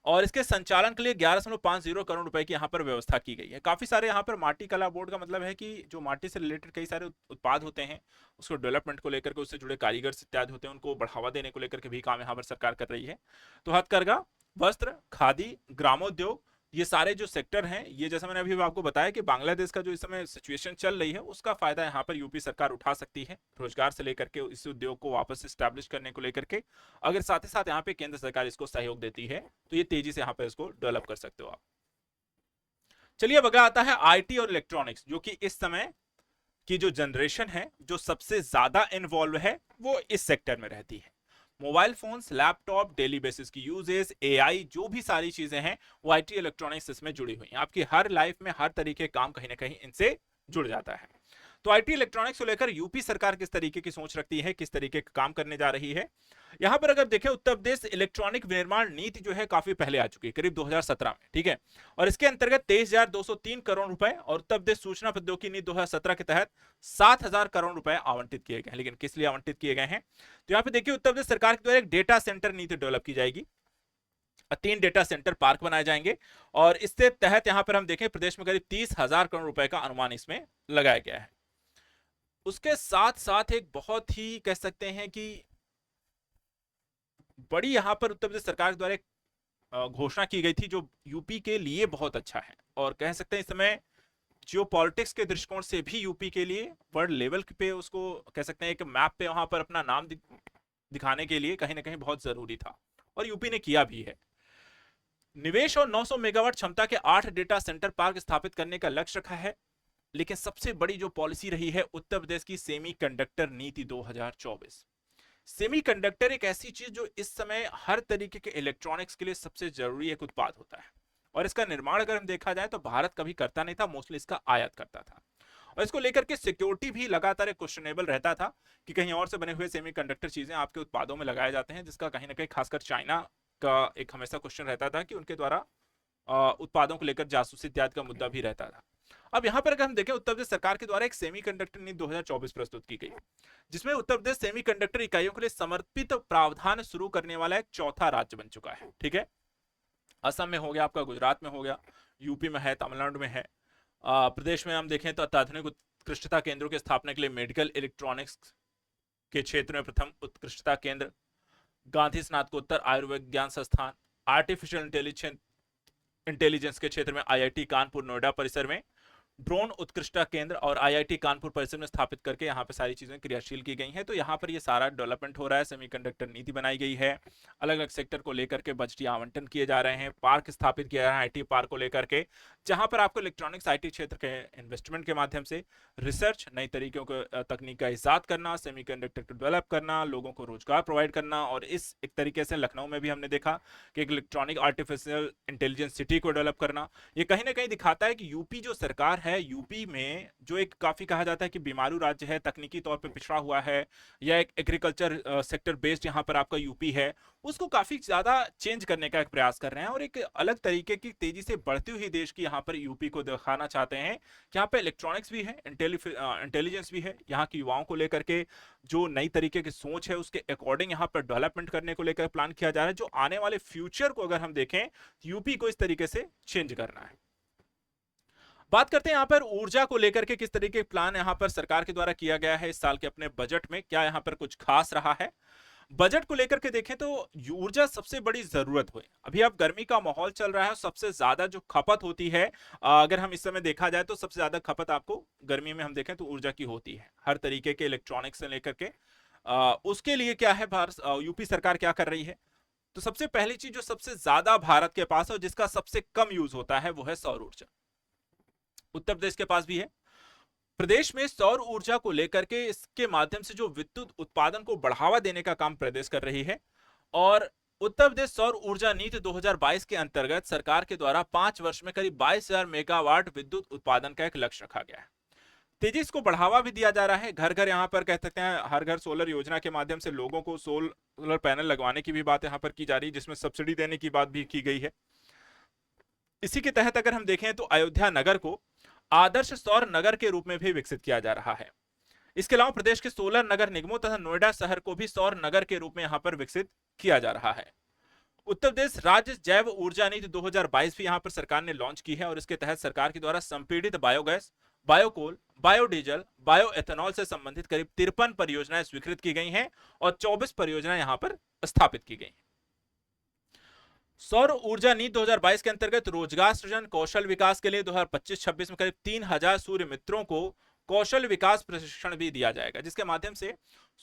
और इसके संचालन के लिए 11.50 करोड़ रुपए की यहाँ पर व्यवस्था की गई है। काफी सारे यहाँ पर माटी कला बोर्ड का मतलब है कि जो माटी से रिलेटेड कई सारे उत्पाद होते हैं उसको डेवलपमेंट को लेकर के, उससे जुड़े कारीगर इत्यादि होते हैं, उनको बढ़ावा देने को लेकर के भी काम यहाँ पर सरकार कर रही है। तो हथकरघा, वस्त्र, खादी, ग्रामोद्योग, ये सारे जो सेक्टर हैं, ये जैसा मैंने अभी आपको बताया कि बांग्लादेश का जो इस समय सिचुएशन चल रही है उसका फायदा यहाँ पर यूपी सरकार उठा सकती है, रोजगार से लेकर के इस उद्योग को वापस स्टैब्लिश करने को लेकर के। अगर साथ ही साथ यहाँ पे केंद्र सरकार इसको सहयोग देती है तो ये तेजी से यहाँ पे इसको डेवलप कर सकते हो आप। चलिए, अब अगला आता है आईटी और इलेक्ट्रॉनिक्स, जो कि इस समय की जो जनरेशन है जो सबसे ज्यादा इन्वॉल्व है वो इस सेक्टर में रहती है। Mobile phones, laptop, daily basis की यूजेस, एआई, जो भी सारी चीजें हैं वो आईटी इलेक्ट्रॉनिक्स इसमें जुड़ी हुई हैं। आपकी हर लाइफ में हर तरीके काम कहीं ना कहीं इनसे जुड़ जाता है। तो आईटी इलेक्ट्रॉनिक्स को लेकर यूपी सरकार किस तरीके की सोच रखती है, किस तरीके का काम करने जा रही है, यहां पर अगर देखें उत्तर प्रदेश इलेक्ट्रॉनिक विनिर्माण नीति जो है काफी पहले आ चुकी है, करीब 2017 में, ठीक है। और इसके अंतर्गत 23,203 करोड़ रुपए और उत्तर प्रदेश सूचना प्रौद्योगिकी नीति 2017 के तहत 7,000 करोड़ रुपए आवंटित किए गए हैं। लेकिन किस लिए आवंटित किए गए हैं? तो यहाँ पे देखिए उत्तर प्रदेश सरकार के द्वारा एक डेटा सेंटर नीति डेवलप की जाएगी, 3 डेटा सेंटर पार्क बनाए जाएंगे, और इसके तहत यहां पर हम देखें प्रदेश में करीब 30,000 करोड़ रुपए का अनुमान इसमें लगाया गया है। उसके साथ साथ एक बहुत ही कह सकते हैं कि बड़ी यहां पर उत्तर प्रदेश सरकार द्वारा एक घोषणा की गई थी जो यूपी के लिए बहुत अच्छा है, और कह सकते हैं इस समय जियो पॉलिटिक्स के दृष्टिकोण से भी यूपी के लिए वर्ल्ड लेवल पे उसको कह सकते हैं एक मैप पे वहां पर अपना नाम दिखाने के लिए कहीं ना कहीं बहुत जरूरी था, और यूपी ने किया भी है। निवेश और 900 मेगावाट क्षमता के 8 डेटा सेंटर पार्क स्थापित करने का लक्ष्य रखा है। लेकिन सबसे बड़ी जो पॉलिसी रही है उत्तर प्रदेश की सेमीकंडक्टर नीति 2024। सेमीकंडक्टर एक ऐसी चीज जो इस समय हर तरीके के इलेक्ट्रॉनिक्स के लिए सबसे जरूरी एक उत्पाद होता है, और इसका निर्माण अगर हम देखा जाए तो भारत कभी करता नहीं था, मोस्टली इसका आयात करता था। और इसको लेकर के सिक्योरिटी भी लगातार एक क्वेश्चनेबल रहता था कि कहीं और से बने हुए सेमीकंडक्टर चीजें आपके उत्पादों में लगाए जाते हैं, जिसका कहीं ना कहीं खासकर चाइना का एक हमेशा क्वेश्चन रहता था कि उनके द्वारा उत्पादों को लेकर जासूसी इत्यादि का मुद्दा भी रहता था। अब यहाँ पर अगर हम देखें, उत्तर प्रदेश सरकार के द्वारा एक सेमीकंडक्टर नीति 2024 प्रस्तुत की गई, जिसमें उत्तर प्रदेश सेमीकंडक्टर इकाइयों के लिए समर्पित प्रावधान शुरू करने वाला एक चौथा राज्य बन चुका है। ठीक है, असम में हो गया आपका, गुजरात में हो गया, यूपी में है, तमिलनाडु में है। प्रदेश में हम देखें तो अत्याधुनिक उत्कृष्टता केंद्रों की स्थापना के लिए मेडिकल इलेक्ट्रॉनिक्स के क्षेत्र में प्रथम उत्कृष्टता केंद्र, गांधी स्नातकोत्तर आयुर्विज्ञान संस्थान, आर्टिफिशियल इंटेलिजेंस के क्षेत्र में आईआईटी कानपुर नोएडा परिसर में, ड्रोन उत्कृष्टता केंद्र और आईआईटी कानपुर परिसर में स्थापित करके यहाँ पे सारी चीजें क्रियाशील की गई हैं। तो यहाँ पर ये सारा डेवलपमेंट हो रहा है, सेमीकंडक्टर नीति बनाई गई है, अलग अलग सेक्टर को लेकर के बजटीय आवंटन किए जा रहे हैं, पार्क स्थापित किया जा रहा है आईटी पार्क को लेकर के, जहां पर आपको इलेक्ट्रॉनिक्स आईटी क्षेत्र के इन्वेस्टमेंट के माध्यम से रिसर्च, नई तरीकों को तकनीक का इजाद करना, सेमीकंडक्टर को डेवलप करना, लोगों को रोजगार प्रोवाइड करना, और इस एक तरीके से लखनऊ में भी हमने देखा कि एक इलेक्ट्रॉनिक आर्टिफिशियल इंटेलिजेंस सिटी को डेवलप करना। ये कहीं ना कहीं दिखाता है कि यूपी जो सरकार है, यूपी में जो एक काफी कहा जाता है कि बीमारू राज्य है, तकनीकी तौर पे पिछड़ा हुआ है, या एक एग्रीकल्चर सेक्टर बेस्ड यहाँ पर आपका यूपी है, उसको काफी ज्यादा चेंज करने का एक प्रयास कर रहे हैं, और एक अलग तरीके की तेजी से बढ़ती हुई देश की यहाँ पर यूपी को दिखाना चाहते हैं कि यहाँ पे इलेक्ट्रॉनिक्स भी है, इंटेलिजेंस भी है, यहाँ के युवाओं को लेकर के जो नई तरीके की सोच है उसके अकॉर्डिंग यहाँ पर डेवलपमेंट करने को लेकर प्लान किया जा रहा है। जो आने वाले फ्यूचर को अगर हम देखें, यूपी को इस तरीके से चेंज करना है। बात करते हैं यहाँ पर ऊर्जा को लेकर के, किस तरीके के प्लान यहाँ पर सरकार के द्वारा किया गया है इस साल के अपने बजट में, क्या यहाँ पर कुछ खास रहा है। बजट को लेकर के देखें तो ऊर्जा सबसे बड़ी जरूरत हुई, अभी अब गर्मी का माहौल चल रहा है, सबसे ज्यादा जो खपत होती है, अगर हम इस समय देखा जाए तो सबसे ज्यादा खपत आपको गर्मी में हम देखें तो ऊर्जा की होती है, हर तरीके के इलेक्ट्रॉनिक्स से लेकर के। उसके लिए क्या है, भारत यूपी सरकार क्या कर रही है, तो सबसे पहली चीज जो सबसे ज्यादा भारत के पास है और जिसका सबसे कम यूज होता है वो है सौर ऊर्जा। उत्तर प्रदेश के पास भी है। प्रदेश में सौर ऊर्जा को लेकर के इसके माध्यम से जो विद्युत उत्पादन को बढ़ावा देने का काम प्रदेश कर रही है, और उत्तर प्रदेश सौर ऊर्जा नीति 2022 के अंतर्गत सरकार के द्वारा 5 वर्ष में करीब 22,000 मेगावाट विद्युत उत्पादन का एक लक्ष्य रखा गया है। तेजी इसको बढ़ावा भी दिया जा रहा है, घर घर यहाँ पर कह सकते हैं हर घर सोलर योजना के माध्यम से लोगों को सोलर पैनल लगवाने की भी बात यहाँ पर की जा रही है, जिसमें सब्सिडी देने की बात भी की गई है। इसी के तहत अगर हम देखें तो अयोध्या नगर को आदर्श सौर नगर के रूप में भी विकसित किया जा रहा है। इसके अलावा प्रदेश के 16 नगर निगमों तथा नोएडा शहर को भी सौर नगर के रूप में यहां पर विकसित किया जा रहा है। उत्तर प्रदेश राज्य जैव ऊर्जा नीति 2022 भी यहां पर सरकार ने लॉन्च की है, और इसके तहत सरकार के द्वारा संपीड़ित बायोगैस, बायोकोल, बायोडीजल, बायोएथेनॉल से संबंधित करीब 53 परियोजनाएं स्वीकृत की गई हैं और 24 परियोजनाएं यहां पर स्थापित की गई हैं। सौर ऊर्जा नीति 2022 के अंतर्गत रोजगार सृजन, कौशल विकास के लिए 2025-26 में करीब 3,000 सूर्य मित्रों को कौशल विकास प्रशिक्षण भी दिया जाएगा, जिसके माध्यम से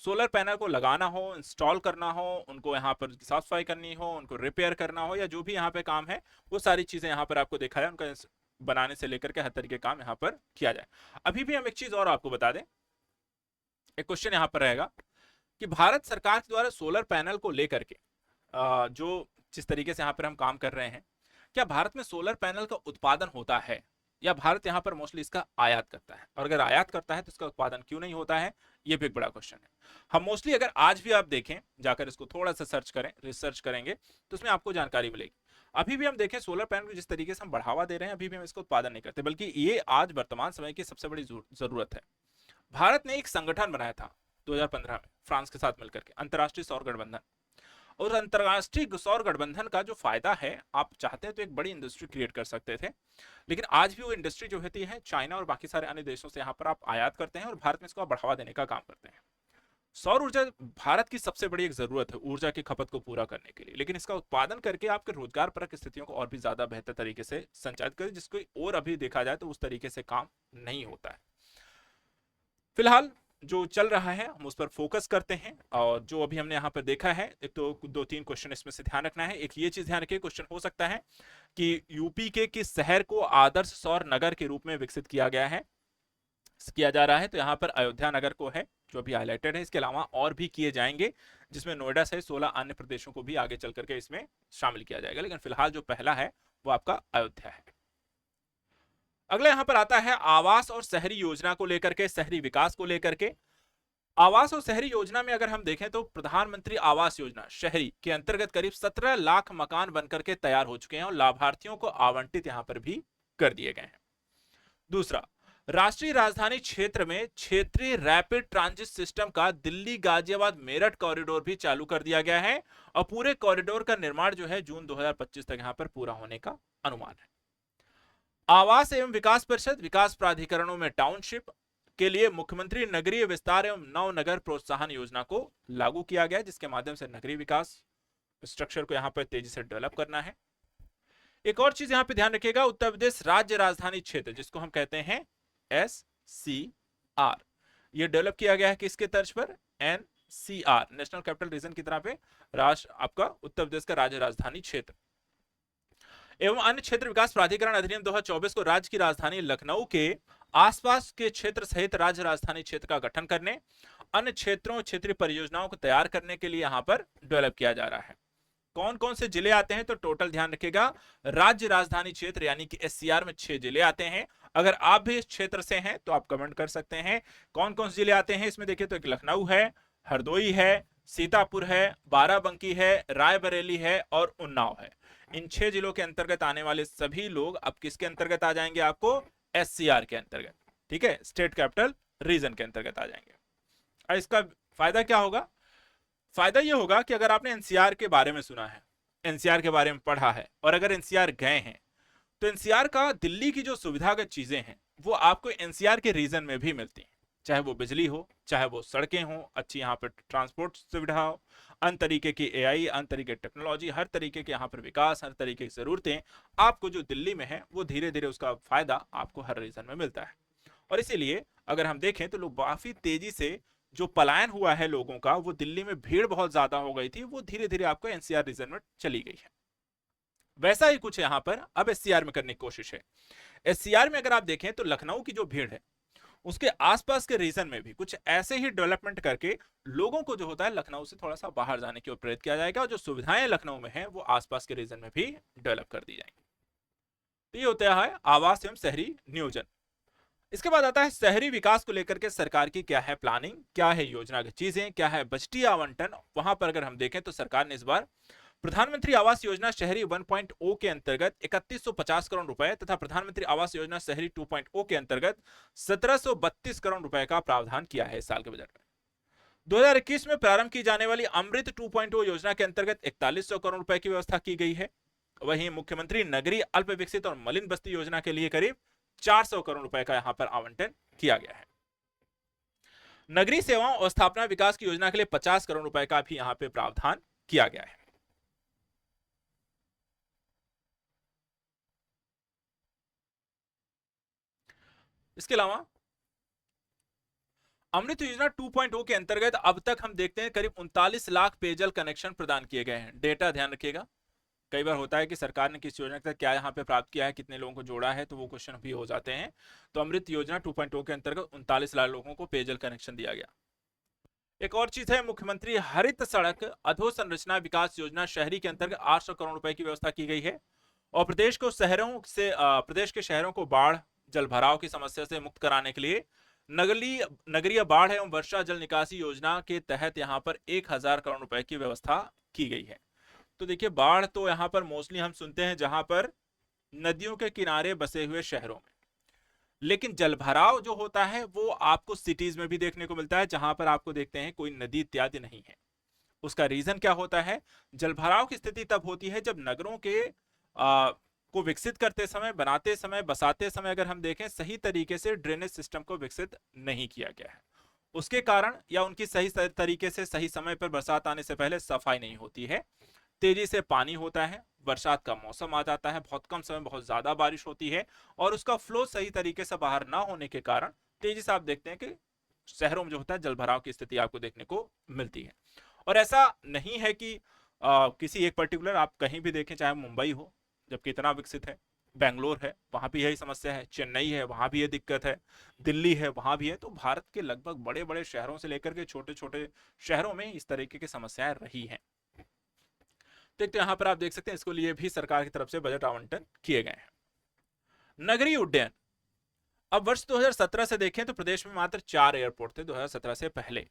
सोलर पैनल को लगाना हो, इंस्टॉल करना हो, उनको यहाँ पर साफ सफाई करनी हो, उनको रिपेयर करना हो, या जो भी यहाँ पे काम है वो सारी चीजें यहाँ पर आपको देखा है, उनका बनाने से लेकर के हर तरीके काम यहाँ पर किया जाए। अभी भी हम एक चीज और आपको बता दें, एक क्वेश्चन यहाँ पर रहेगा कि भारत सरकार के द्वारा सोलर पैनल को लेकर के जो जिस तरीके से यहाँ पर हम काम कर रहे हैं, क्या भारत में सोलर पैनल का उत्पादन होता है, या भारत यहाँ पर मोस्टली इसका आयात करता है, और अगर आयात करता है तो इसका उत्पादन क्यों नहीं होता है, ये भी एक बड़ा क्वेश्चन है। हम मोस्टली अगर आज भी आप देखें, जाकर इसको थोड़ा सा सर्च करें, रिसर्च करेंगे तो उसमें आपको जानकारी मिलेगी। अभी भी हम देखें सोलर पैनल को जिस तरीके से हम बढ़ावा दे रहे हैं, अभी भी हम इसका उत्पादन नहीं करते, बल्कि ये आज वर्तमान समय की सबसे बड़ी जरूरत है। भारत ने एक संगठन बनाया था 2015 में फ्रांस के साथ मिलकर के, अंतरराष्ट्रीय सौर गठबंधन, और अंतरराष्ट्रीय सौर गठबंधन का जो फायदा है, आप चाहते हैं तो एक बड़ी इंडस्ट्री क्रिएट कर सकते थे, लेकिन आज भी वो इंडस्ट्री जो होती है चाइना और बाकी सारे अन्य देशों से यहाँ पर आप आयात करते हैं और भारत में इसको बढ़ावा देने का काम करते हैं। सौर ऊर्जा भारत की सबसे बड़ी एक जरूरत है ऊर्जा की खपत को पूरा करने के लिए, लेकिन इसका उत्पादन करके आपके रोजगार परक स्थितियों को और भी ज्यादा बेहतर तरीके से संचालित करें, जिसको और अभी देखा जाए तो उस तरीके से काम नहीं होता है। फिलहाल जो चल रहा है हम उस पर फोकस करते हैं, और जो अभी हमने यहाँ पर देखा है, एक तो 2-3 क्वेश्चन इसमें से ध्यान रखना है। एक ये चीज ध्यान रखिए, क्वेश्चन हो सकता है कि यूपी के किस शहर को आदर्श सौर नगर के रूप में विकसित किया जा रहा है, तो यहाँ पर अयोध्या नगर को है जो अभी हाईलाइटेड है। इसके अलावा और भी किए जाएंगे, जिसमें नोएडा सहित 16 अन्य प्रदेशों को भी आगे चल करके इसमें शामिल किया जाएगा, लेकिन फिलहाल जो पहला है वो आपका अयोध्या है। अगला यहां पर आता है आवास और शहरी योजना को लेकर के, शहरी विकास को लेकर के। आवास और शहरी योजना में अगर हम देखें तो प्रधानमंत्री आवास योजना शहरी के अंतर्गत करीब 17 लाख मकान बनकर के तैयार हो चुके हैं और लाभार्थियों को आवंटित यहां पर भी कर दिए गए हैं। दूसरा, राष्ट्रीय राजधानी क्षेत्र में क्षेत्रीय रैपिड ट्रांजिट सिस्टम का दिल्ली गाजियाबाद मेरठ कॉरिडोर भी चालू कर दिया गया है और पूरे कॉरिडोर का निर्माण जो है जून 2025 तक यहां पर पूरा होने का अनुमान है। आवास एवं विकास परिषद विकास प्राधिकरणों में टाउनशिप के लिए मुख्यमंत्री नगरीय विस्तार एवं नव नगर प्रोत्साहन योजना को लागू किया गया, जिसके माध्यम से नगरीय विकास स्ट्रक्चर को यहां पर तेजी से डेवलप करना है। एक और चीज यहां पे ध्यान रखिएगा, उत्तर प्रदेश राज्य राजधानी क्षेत्र जिसको हम कहते हैं SCR, ये डेवलप किया गया है किसके तर्ज पर? NCR, नेशनल कैपिटल रीजन की तरह पे राष्ट्र आपका उत्तर प्रदेश का राज्य राजधानी क्षेत्र एवं अन्य क्षेत्र विकास प्राधिकरण अधिनियम 2024 को राज्य की राजधानी लखनऊ के आसपास के क्षेत्र सहित राज्य राजधानी क्षेत्र का गठन करने, अन्य क्षेत्रों क्षेत्रीय परियोजनाओं को तैयार करने के लिए यहां पर डेवलप किया जा रहा है। कौन कौन से जिले आते हैं? तो टोटल ध्यान रखिएगा, राज्य राजधानी क्षेत्र यानी कि SCR में 6 जिले आते हैं। अगर आप भी इस क्षेत्र से हैं तो आप कमेंट कर सकते हैं कौन कौन से जिले आते हैं इसमें। देखिए तो एक लखनऊ है, हरदोई है, सीतापुर है, बाराबंकी है, रायबरेली है और उन्नाव है। इन 6 जिलों के अंतर्गत आने वाले सभी लोग अब किसके अंतर्गत आ जाएंगे? आपको SCR के अंतर्गत, ठीक है, स्टेट कैपिटल रीजन के अंतर्गत आ जाएंगे। और इसका फायदा क्या होगा? फायदा यह होगा कि अगर आपने एनसीआर के बारे में सुना है, एनसीआर के बारे में पढ़ा है और अगर एनसीआर गए हैं तो एनसीआर का दिल्ली की जो सुविधागत चीजें हैं वो आपको एनसीआर के रीजन में भी मिलती हैं, चाहे वो बिजली हो, चाहे वो सड़कें हो, अच्छी यहाँ पर ट्रांसपोर्ट सुविधा हो, अन्य तरीके की AI, अन्य तरीके की टेक्नोलॉजी, हर तरीके के यहाँ पर विकास, हर तरीके की जरूरतें आपको जो दिल्ली में है वो धीरे धीरे उसका फायदा आपको हर रीजन में मिलता है। और इसीलिए अगर हम देखें तो लोग काफी तेजी से जो पलायन हुआ है लोगों का, वो दिल्ली में भीड़ बहुत ज्यादा हो गई थी, वो धीरे धीरे आपको एनसीआर रीजन में चली गई है। वैसा ही कुछ यहां पर अब एससीआर में करने की कोशिश है। एससीआर में अगर आप देखें तो लखनऊ की जो भीड़ है उसके आसपास के रीजन में भी कुछ ऐसे ही डेवलपमेंट करके लोगों को जो होता है लखनऊ से थोड़ा सा बाहर जाने की ओर प्रेरित किया जाएगा और जो सुविधाएं लखनऊ में है वो आसपास के रीजन में भी डेवलप कर दी जाएंगी। तो ये होता है आवास एवं शहरी नियोजन। इसके बाद आता है शहरी विकास को लेकर के सरकार की क्या है प्लानिंग, क्या है योजना की चीजें, क्या है बजटीय आवंटन। वहां पर अगर हम देखें तो सरकार ने इस बार प्रधानमंत्री आवास योजना शहरी 1.0 के अंतर्गत 3150 करोड़ रुपए तथा प्रधानमंत्री आवास योजना शहरी 2.0 के अंतर्गत 1732 करोड़ रुपए का प्रावधान किया है इस साल के बजट में। 2021 में प्रारंभ की जाने वाली अमृत 2.0 योजना के अंतर्गत 4100 करोड़ रुपए की व्यवस्था की गई है। वहीं मुख्यमंत्री नगरीय अल्प विकसित और मलिन बस्ती योजना के लिए करीब 400 करोड़ रुपए का यहां पर आवंटन किया गया है। नगरीय सेवाओं और स्थापना विकास की योजना के लिए 50 करोड़ रुपए का भी यहां पे प्रावधान किया गया है। इसके अलावा अमृत योजना 2.0 के अंतर्गत अब तक हम देखते हैं करीब 39 लाख पेयजल कनेक्शन प्रदान किए गए हैं। डेटा ध्यान रखिएगा, कई बार होता है कि सरकार ने किस योजना के तहत क्या यहाँ पे प्राप्त किया है, कितने लोगों को जोड़ा है, तो वो क्वेश्चन भी हो जाते हैं। तो अमृत योजना 2.0 के अंतर्गत 39 लाख लोगों को पेयजल कनेक्शन दिया गया। एक और चीज है, मुख्यमंत्री हरित सड़क अधोसंरचना विकास योजना शहरी के अंतर्गत 800 करोड़ रुपए की व्यवस्था की गई है और प्रदेश के शहरों को बाढ़ जल भराव की समस्या से मुक्त कराने के लिए नगरीय बाढ़ एवं वर्षा जल निकासी योजना के तहत यहां पर 1000 करोड़ रुपए की व्यवस्था की गई है। तो देखिए बाढ़ तो यहां पर मोस्टली हम सुनते हैं जहां पर नदियों के किनारे बसे हुए शहरों में, लेकिन जलभराव जो होता है वो आपको सिटीज में भी देखने को मिलता है जहां पर आपको देखते हैं कोई नदी इत्यादि नहीं है। उसका रीजन क्या होता है? जलभराव की स्थिति तब होती है जब नगरों के को विकसित करते समय, बनाते समय, बसाते समय अगर हम देखें सही तरीके से ड्रेनेज सिस्टम को विकसित नहीं किया गया है, उसके कारण या उनकी सही तरीके से सही समय पर बरसात आने से पहले सफाई नहीं होती है, तेजी से पानी होता है, बरसात का मौसम आ जाता है, बहुत कम समय बहुत ज्यादा बारिश होती है और उसका फ्लो सही तरीके से बाहर ना होने के कारण तेजी से आप देखते हैं कि शहरों में जो होता है जलभराव की स्थिति आपको देखने को मिलती है। और ऐसा नहीं है कि किसी एक पर्टिकुलर, आप कहीं भी देखें, चाहे मुंबई हो जबकि इतना विकसित है, बेंगलोर है वहां भी यही समस्या है, चेन्नई है वहां भी ये दिक्कत है, दिल्ली है वहां भी है। तो भारत के लगभग बड़े बड़े शहरों से लेकर के छोटे छोटे शहरों में इस तरीके की समस्याएं रही हैं। तो यहाँ पर आप देख सकते हैं इसको लिए भी सरकार की तरफ से बजट आवंटन किए गए हैं। नगरीय उड्डयन, अब वर्ष 2017 से देखें तो प्रदेश में मात्र 4 एयरपोर्ट थे 2017 से पहले,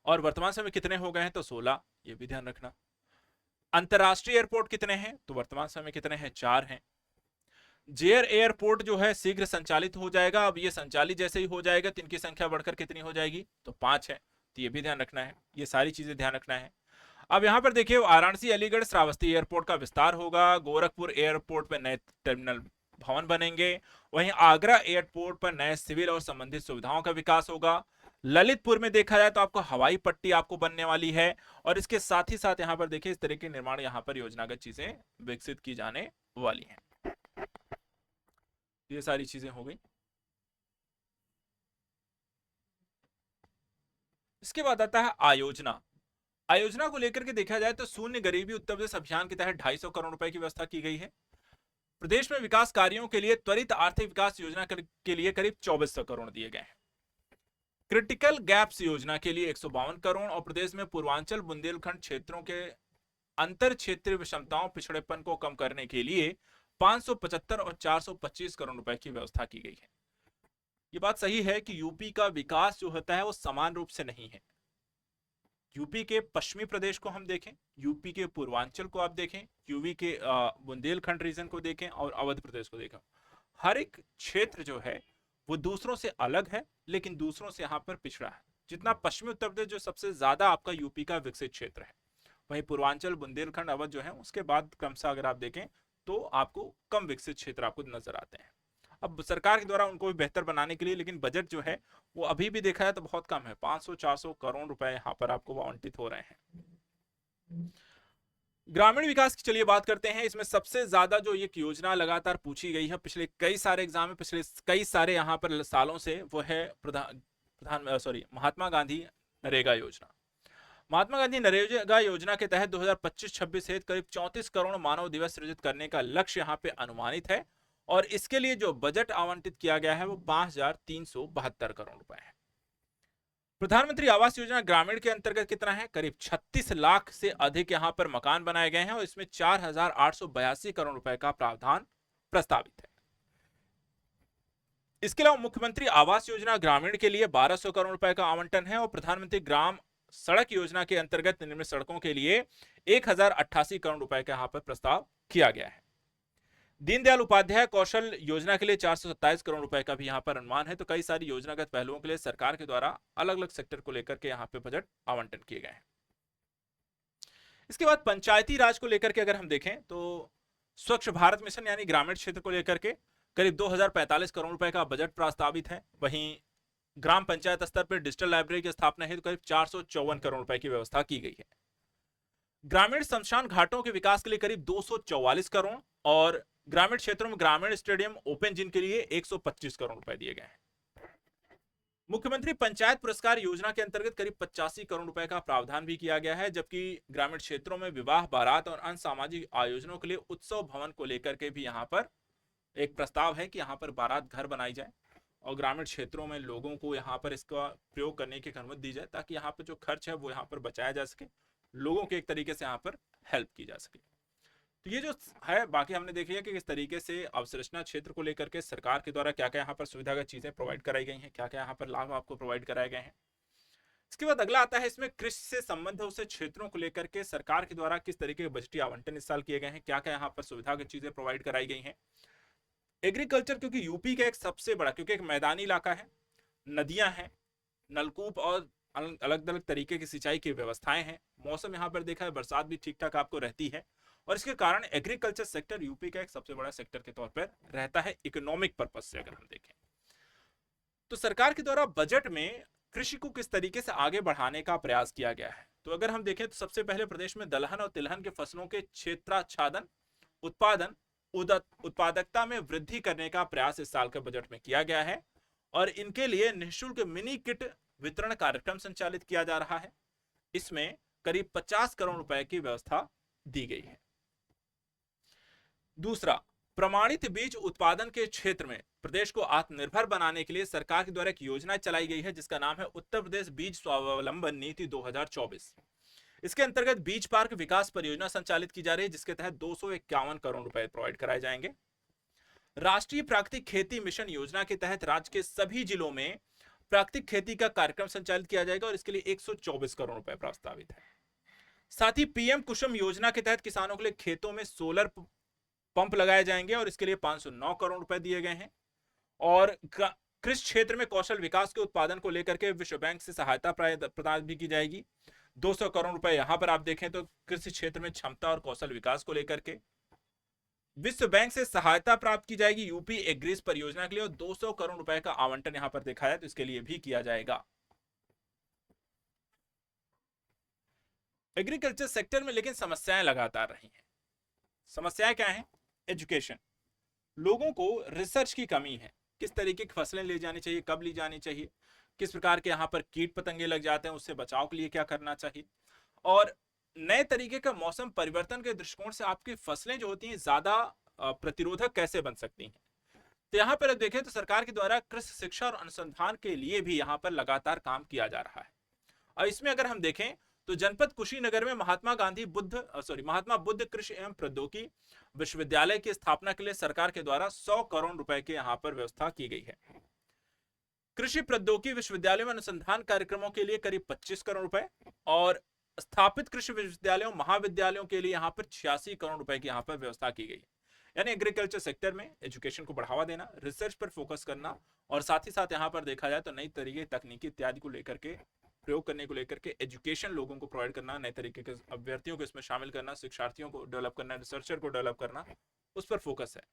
और वर्तमान समय कितने हो गए हैं तो 16, ये भी ध्यान रखना। अंतरराष्ट्रीय एयरपोर्ट कितने हैं तो वर्तमान समय कितने हैं, 4 हैं। जेयर एयरपोर्ट जो है शीघ्र संचालित हो जाएगा, अब ये संचालित जैसे ही हो जाएगा तो इनकी संख्या बढ़कर कितनी हो जाएगी तो 5 है, तो ये भी ध्यान रखना है, ये सारी चीजें ध्यान रखना है। अब यहां पर देखिए वाराणसी अलीगढ़ श्रावस्ती एयरपोर्ट का विस्तार होगा, गोरखपुर एयरपोर्ट पर नए टर्मिनल भवन बनेंगे, वहीं आगरा एयरपोर्ट पर नए सिविल और संबंधित सुविधाओं का विकास होगा। ललितपुर में देखा जाए तो आपको हवाई पट्टी आपको बनने वाली है, और इसके साथ ही साथ यहां पर देखिए इस तरह के निर्माण यहां पर योजनागत चीजें विकसित की जाने वाली हैं। ये सारी चीजें हो गई। इसके बाद आता है आयोजना। आयोजना को लेकर के देखा जाए तो शून्य गरीबी उत्तर प्रदेश अभियान के तहत 250 करोड़ रुपए की व्यवस्था की गई है। प्रदेश में विकास कार्यों के लिए त्वरित आर्थिक विकास योजना के लिए करीब 2400 करोड़ दिए गए हैं। क्रिटिकल गैप्स योजना के लिए 152 करोड़, और प्रदेश में पूर्वांचल बुंदेलखंड क्षेत्रों के अंतर क्षेत्रीय विषमताओं पिछड़ेपन को कम करने के लिए 575 और 425 करोड़ रुपए की व्यवस्था की गई है। ये बात सही है कि यूपी का विकास जो होता है वो समान रूप से नहीं है। यूपी के पश्चिमी प्रदेश को हम देखें, यूपी के पूर्वांचल को आप देखें, यूपी के बुंदेलखंड रीजन को देखें और अवध प्रदेश को देखें, हर एक क्षेत्र जो है वो दूसरों से अलग है, लेकिन दूसरों से यहाँ पर पिछड़ा है। जितना पश्चिमी उत्तर प्रदेश जो सबसे ज्यादा आपका यूपी का विकसित क्षेत्र है, वहीं पूर्वांचल बुंदेलखंड अवध जो है उसके बाद क्रमशः अगर आप देखें तो आपको कम विकसित क्षेत्र आपको नजर आते हैं। अब सरकार के द्वारा उनको भी बेहतर बनाने के लिए, लेकिन बजट जो है वो अभी भी देखा जाए तो बहुत कम है, 500-400 करोड़ रुपए यहाँ पर आपको आवंटित हो रहे हैं। ग्रामीण विकास की चलिए बात करते हैं। इसमें सबसे ज्यादा जो एक योजना लगातार पूछी गई है पिछले कई सारे एग्जाम में, पिछले कई सारे यहाँ पर सालों से, वो है महात्मा गांधी नरेगा योजना। महात्मा गांधी नरेगा योजना के तहत 2025-26 से करीब 34 करोड़ मानव दिवस सृजित करने का लक्ष्य यहाँ पे अनुमानित है, और इसके लिए जो बजट आवंटित किया गया है वो 5372 करोड़ रुपए है। प्रधानमंत्री आवास योजना ग्रामीण के अंतर्गत कितना है, करीब 36 लाख से अधिक यहां पर मकान बनाए गए हैं, और इसमें 4882 करोड़ रुपए का प्रावधान प्रस्तावित है। इसके अलावा मुख्यमंत्री आवास योजना ग्रामीण के लिए 1200 करोड़ रुपए का आवंटन है, और प्रधानमंत्री ग्राम सड़क योजना के अंतर्गत निर्मित सड़कों के लिए 1088 करोड़ रुपए का यहां पर प्रस्ताव किया गया है। दीनदयाल उपाध्याय कौशल योजना के लिए 427 करोड़ रुपए का भी यहां पर अनुमान है। तो कई सारी योजनागत पहलुओं के लिए सरकार के द्वारा अलग अलग सेक्टर को लेकर के यहां पे बजट आवंटन किए गए हैं। इसके बाद पंचायती राज को लेकर के अगर हम देखें तो स्वच्छ भारत मिशन यानी ग्रामीण क्षेत्र को लेकर के करीब 2045 करोड़ रुपए का बजट प्रस्तावित है। वहीं ग्राम पंचायत स्तर पर डिजिटल लाइब्रेरी की स्थापना हेतु करीब 454 करोड़ रुपए की व्यवस्था की गई है। ग्रामीण शमशान घाटों के विकास के लिए करीब 244 करोड़, और ग्रामीण क्षेत्रों में ग्रामीण स्टेडियम ओपन जिम के लिए 125 करोड़ रुपए दिए गए हैं। मुख्यमंत्री पंचायत पुरस्कार योजना के अंतर्गत करीब 85 करोड़ रुपए का प्रावधान भी किया गया है, जबकि ग्रामीण क्षेत्रों में विवाह, बारात और अन्य सामाजिक आयोजनों के लिए उत्सव भवन को लेकर के भी यहाँ पर एक प्रस्ताव है कि यहाँ पर बारात घर बनाई जाए और ग्रामीण क्षेत्रों में लोगों को यहाँ पर इसका प्रयोग करने की अनुमति दी जाए, ताकि यहाँ पर जो खर्च है वो यहाँ पर बचाया जा सके, लोगों के एक तरीके से यहाँ पर हेल्प की जा सके। तो ये जो है, बाकी हमने देख लिया कि किस तरीके से अवसंरचना क्षेत्र को लेकर के सरकार के द्वारा क्या क्या यहाँ पर सुविधागत चीजें प्रोवाइड कराई गई हैं, क्या क्या यहाँ पर लाभ आपको प्रोवाइड कराए गए हैं। इसके बाद अगला आता है इसमें कृषि से संबंध उसे क्षेत्रों को लेकर के सरकार के द्वारा किस तरीके के बजटीय आवंटन इस साल किए गए हैं, क्या क्या यहाँ पर सुविधागत चीजें प्रोवाइड कराई गई हैं। एग्रीकल्चर, क्योंकि यूपी का एक सबसे बड़ा, क्योंकि एक मैदानी इलाका है, नदियां हैं, नलकूप और अलग अलग तरीके की सिंचाई की व्यवस्थाएं हैं, मौसम यहाँ पर देखा है बरसात भी ठीक ठाक आपको रहती है, और इसके कारण एग्रीकल्चर सेक्टर यूपी का एक सबसे बड़ा सेक्टर के तौर पर रहता है इकोनॉमिक पर्पज से अगर हम देखें। तो सरकार के द्वारा बजट में कृषि को किस तरीके से आगे बढ़ाने का प्रयास किया गया है, तो अगर हम देखें तो सबसे पहले प्रदेश में दलहन और तिलहन के फसलों के क्षेत्राच्छादन, उत्पादन, उत्पादकता में वृद्धि करने का प्रयास इस साल के बजट में किया गया है, और इनके लिए निःशुल्क मिनी किट वितरण कार्यक्रम संचालित किया जा रहा है। इसमें करीब 50 करोड़ रुपए की व्यवस्था दी गई है। दूसरा, प्रमाणित बीज उत्पादन के क्षेत्र में प्रदेश को आत्मनिर्भर बनाने के लिए सरकार के द्वारा एक योजना चलाई गई है, जिसका नाम है उत्तर प्रदेश बीज स्वावलंबन नीति 2024। इसके अंतर्गत बीज पार्क विकास परियोजना संचालित की जा रही है, जिसके तहत 251 करोड़ रुपए प्रोवाइड कराए जाएंगे। राष्ट्रीय प्राकृतिक खेती मिशन योजना के तहत राज्य के सभी जिलों में प्राकृतिक खेती का कार्यक्रम संचालित किया जाएगा और इसके लिए 124 करोड़ रुपए प्रस्तावित है। साथ ही पीएम कुसुम योजना के तहत किसानों के लिए खेतों में सोलर पंप लगाए जाएंगे और इसके लिए 509 करोड़ रुपए दिए गए हैं। और कृषि क्षेत्र में कौशल विकास के उत्पादन को लेकर के विश्व बैंक से सहायता प्रदान भी की जाएगी। 200 करोड़ रुपए यहां पर आप देखें तो कृषि क्षेत्र में क्षमता और कौशल विकास को लेकर के विश्व बैंक से सहायता प्राप्त की जाएगी यूपी एग्रीज परियोजना के लिए और 200 करोड़ रुपए का आवंटन यहां पर देखा है तो इसके लिए भी किया जाएगा। एग्रीकल्चर सेक्टर में लेकिन समस्याएं लगातार रही हैं। समस्याएं क्या हैं? एजुकेशन, लोगों को रिसर्च की कमी है। किस तरीके की फसलें ले जानी चाहिए, कब ली जानी चाहिए, किस प्रकार के यहाँ पर कीट पतंगे लग जाते हैं, उससे बचाव के लिए क्या करना चाहिए, और नए तरीके का मौसम परिवर्तन के दृष्टिकोण से आपकी फसलें जो होती हैं ज्यादा प्रतिरोधक कैसे बन सकती हैं। तो यहाँ पर देखें तो सरकार के द्वारा कृषि शिक्षा और अनुसंधान के लिए भी यहाँ पर लगातार काम किया जा रहा है। और इसमें अगर हम देखें तो जनपद कुशीनगर में महात्मा बुद्ध कृषि एवं प्रौद्योगिकी विश्वविद्यालय की स्थापना के लिए सरकार के द्वारा 100 करोड़ रुपए की यहां पर व्यवस्था की गई है। कृषि प्रौद्योगिकी विश्वविद्यालय में अनुसंधान कार्यक्रमों के लिए करीब 25 करोड़ रुपए और स्थापित कृषि विश्वविद्यालयों महाविद्यालयों के लिए यहां पर 86 करोड़ रुपए की यहां पर व्यवस्था की गई है। यानी एग्रीकल्चर सेक्टर में एजुकेशन को बढ़ावा देना, रिसर्च पर फोकस करना और साथ ही साथ यहां पर देखा जाए तो नई तरीके तकनीकी इत्यादि को लेकर के प्रयोग करने को लेकर के एजुकेशन लोगों को प्रोवाइड करना, नए तरीके के अभ्यर्थियों को इसमें शामिल करना, शिक्षार्थियों को डेवलप करना, रिसर्चर को डेवलप करना, उस पर फोकस है।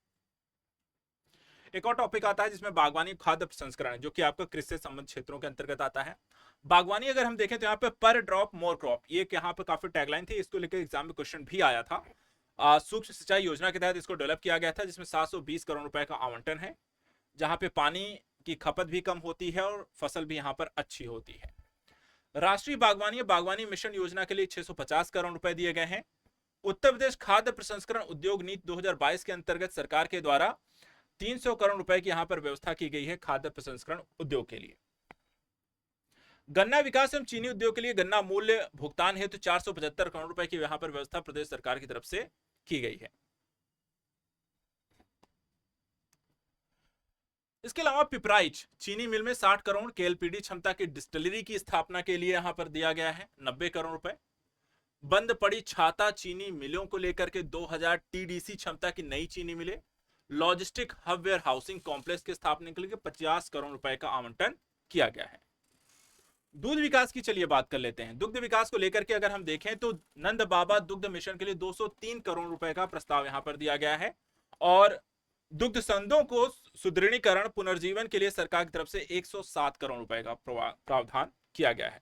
एक और टॉपिक आता है जिसमें बागवानी खाद्य प्रसंस्करण, जो कि आपका कृषि से संबंधित क्षेत्रों के अंतर्गत आता है। बागवानी अगर हम देखें तो यहाँ पे पर ड्रॉप मोर क्रॉप, ये यहाँ पे काफी टैगलाइन थी, इसको लेकर एग्जाम में क्वेश्चन भी आया था। सूक्ष्म सिंचाई योजना के तहत इसको डेवलप किया गया था जिसमें 720 करोड़ रुपए का आवंटन है, जहां पे पानी की खपत भी कम होती है और फसल भी यहाँ पर अच्छी होती है। राष्ट्रीय बागवानी मिशन योजना के लिए 650 करोड़ रुपए दिए गए हैं। उत्तर प्रदेश खाद्य प्रसंस्करण उद्योग नीति 2022 के अंतर्गत सरकार के द्वारा 300 करोड़ रुपए की यहां पर व्यवस्था की गई है खाद्य प्रसंस्करण उद्योग के लिए। गन्ना विकास एवं चीनी उद्योग के लिए गन्ना मूल्य भुगतान हेतु 475 करोड़ रुपए की यहां पर व्यवस्था प्रदेश सरकार की तरफ से की गई है। इसके अलावा पिपराइच चीनी मिल में 60 करोड़ केएलपीडी क्षमता की डिस्टिलरी की स्थापना के लिए यहां पर दिया गया है 90 करोड़ रुपए। बंद पड़ी छाता चीनी मिलों को लेकर के 2000 टीडीसी क्षमता की नई चीनी मिले, logistic hub warehousing complex की स्थापना के लिए 50 करोड़ रुपए का आवंटन किया गया है। दूध विकास की चलिए बात कर लेते हैं। दुग्ध विकास को लेकर के अगर हम देखें तो नंद बाबा दुग्ध मिशन के लिए 203 करोड़ रुपए का प्रस्ताव यहां पर दिया गया है और दुग्ध संघों को सुदृढ़ीकरण पुनर्जीवन के लिए सरकार की तरफ से 107 करोड़ रुपए का प्रावधान किया गया है।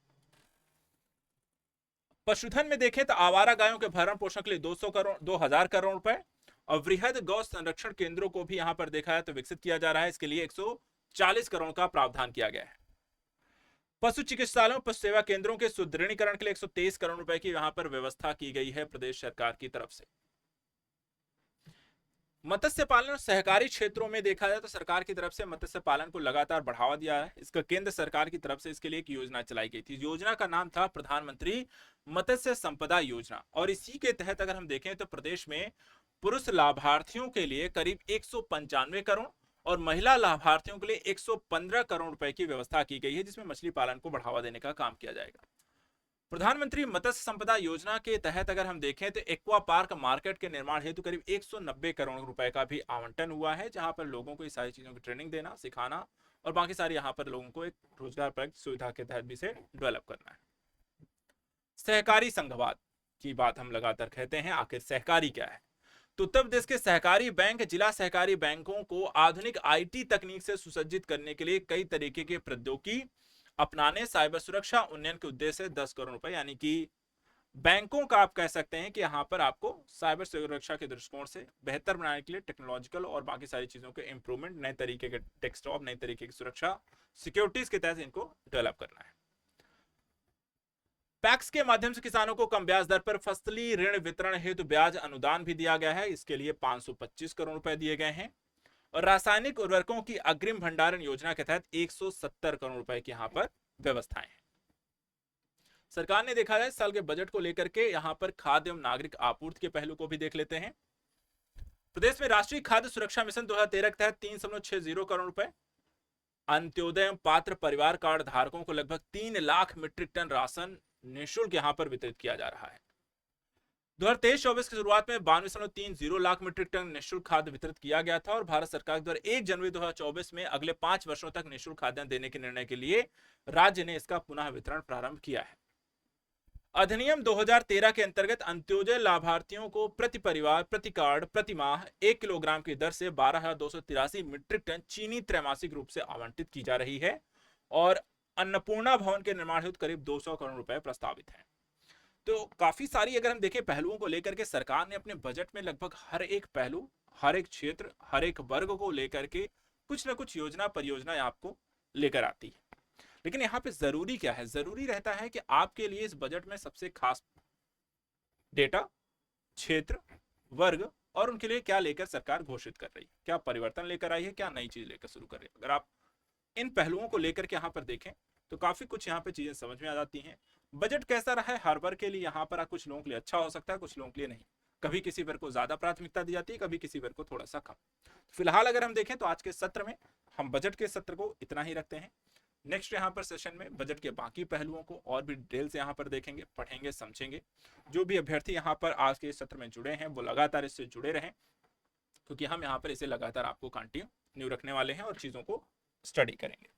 पशुधन में देखें तो आवारा गायों के भरण पोषण के लिए 2000 करोड़ रुपए और वृहद गौ संरक्षण केंद्रों को भी यहां पर देखा है तो विकसित किया जा रहा है, इसके लिए 140 करोड़ का प्रावधान किया गया है। पशु चिकित्सालयों पशु सेवा केंद्रों के सुदृढ़ीकरण के लिए 123 करोड़ रुपए की यहां पर व्यवस्था की गई है प्रदेश सरकार की तरफ से। मत्स्य पालन और सहकारी क्षेत्रों में देखा जाए तो सरकार की तरफ से मत्स्य पालन को लगातार बढ़ावा दिया है। इसका केंद्र सरकार की तरफ से इसके लिए एक योजना चलाई गई थी। योजना का नाम था प्रधानमंत्री मत्स्य संपदा योजना और इसी के तहत अगर हम देखें तो प्रदेश में पुरुष लाभार्थियों के लिए करीब 195 करोड़ और महिला लाभार्थियों के लिए 115 करोड़ रुपए की व्यवस्था की गई है, जिसमें मछली पालन को बढ़ावा देने का काम किया जाएगा। प्रधानमंत्री मत्स्य संपदा योजना के तहत अगर हम देखें तो एक्वा पार्क मार्केट के निर्माण हेतु करीब 190 करोड़ रुपए का भी आवंटन हुआ है, जहां पर लोगों को इस सारी चीजों की ट्रेनिंग देना, सिखाना और बाकी सारी यहां पर लोगों को एक रोजगार परक सुविधा के तहत भी से डेवलप करना है। सहकारी संघवाद की बात हम लगातार कहते हैं, आखिर सहकारी क्या है? तो उत्तर प्रदेश के सहकारी बैंक जिला सहकारी बैंकों को आधुनिक आईटी तकनीक से सुसज्जित करने के लिए कई तरीके के प्रौद्योगिकी अपनाने साइबर सुरक्षा उन्नयन के उद्देश्य से 10 करोड़ रुपए, यानी कि बैंकों का आप कह सकते हैं कि यहां पर आपको साइबर सुरक्षा के दृष्टिकोण से बेहतर बनाने के लिए टेक्नोलॉजिकल और बाकी सारी चीजों के इंप्रूवमेंट, नए तरीके के डेस्कटॉप, नए तरीके की सुरक्षा सिक्योरिटीज के तहत इनको डेवलप करना है। पैक्स के माध्यम से किसानों को कम ब्याज दर पर फसली ऋण वितरण हेतु ब्याज अनुदान भी दिया गया है, इसके लिए 525 करोड़ रुपए दिए गए हैं और रासायनिक उर्वरकों की अग्रिम भंडारण योजना के तहत 170 करोड़ रुपए की यहां पर व्यवस्थाएं हैं। सरकार ने देखा जाए साल के बजट को लेकर के यहां पर खाद्य एवं नागरिक आपूर्ति के पहलू को भी देख लेते हैं। प्रदेश में राष्ट्रीय खाद्य सुरक्षा मिशन 2013 के तहत 3.60 करोड़ रुपए, अंत्योदय पात्र परिवार कार्ड धारकों को लगभग 3 लाख मीट्रिक टन राशन निःशुल्क यहां पर वितरित किया जा रहा है। 2023-24 की शुरुआत में 92.30 लाख मीट्रिक टन निःशुल्क खाद्य वितरित किया गया था और भारत सरकार द्वारा 1 जनवरी 2024 में अगले 5 वर्षों तक निःशुल्क खाद्यान्न देने के निर्णय के लिए राज्य ने इसका पुनः वितरण प्रारंभ किया है। अधिनियम 2013 के अंतर्गत अंत्योदय लाभार्थियों को प्रति परिवार प्रति कार्ड प्रति माह 1 किलोग्राम की दर से 12,283 मीट्रिक टन चीनी त्रैमासिक रूप से आवंटित की जा रही है और अन्नपूर्णा भवन के निर्माण हेतु करीब 200 करोड़ रुपए प्रस्तावित हैं। तो काफी सारी अगर हम देखें पहलुओं को लेकर के सरकार ने अपने बजट में लगभग हर एक पहलू, हर एक क्षेत्र, हर एक वर्ग को लेकर के कुछ ना कुछ योजना परियोजना आपको लेकर आती है। लेकिन यहाँ पे जरूरी क्या है? जरूरी रहता है कि आपके लिए इस बजट में सबसे खास डेटा, क्षेत्र, वर्ग और उनके लिए क्या लेकर सरकार घोषित कर रही है, क्या परिवर्तन लेकर आई है, क्या नई चीज लेकर शुरू कर रही है। अगर आप इन पहलुओं को लेकर के यहाँ पर देखें तो काफी कुछ यहाँ पे चीजें समझ में आ जाती हैं। बजट कैसा रहा है हर वर्ग के लिए, यहाँ पर कुछ लोगों के लिए अच्छा हो सकता है, कुछ लोगों के लिए नहीं। कभी किसी वर्ग को ज्यादा प्राथमिकता दी जाती है, कभी किसी वर्ग को थोड़ा सा कम। फिलहाल अगर हम देखें तो आज के सत्र में हम बजट के सत्र को इतना ही रखते हैं। नेक्स्ट यहाँ पर सेशन में बजट के बाकी पहलुओं को और भी डिटेल से यहाँ पर देखेंगे, पढ़ेंगे, समझेंगे। जो भी अभ्यर्थी यहाँ पर आज के सत्र में जुड़े हैं वो लगातार इससे जुड़े रहें, क्योंकि हम यहाँ पर इसे लगातार आपको कंटिन्यू रखने वाले हैं और चीजों को स्टडी करेंगे।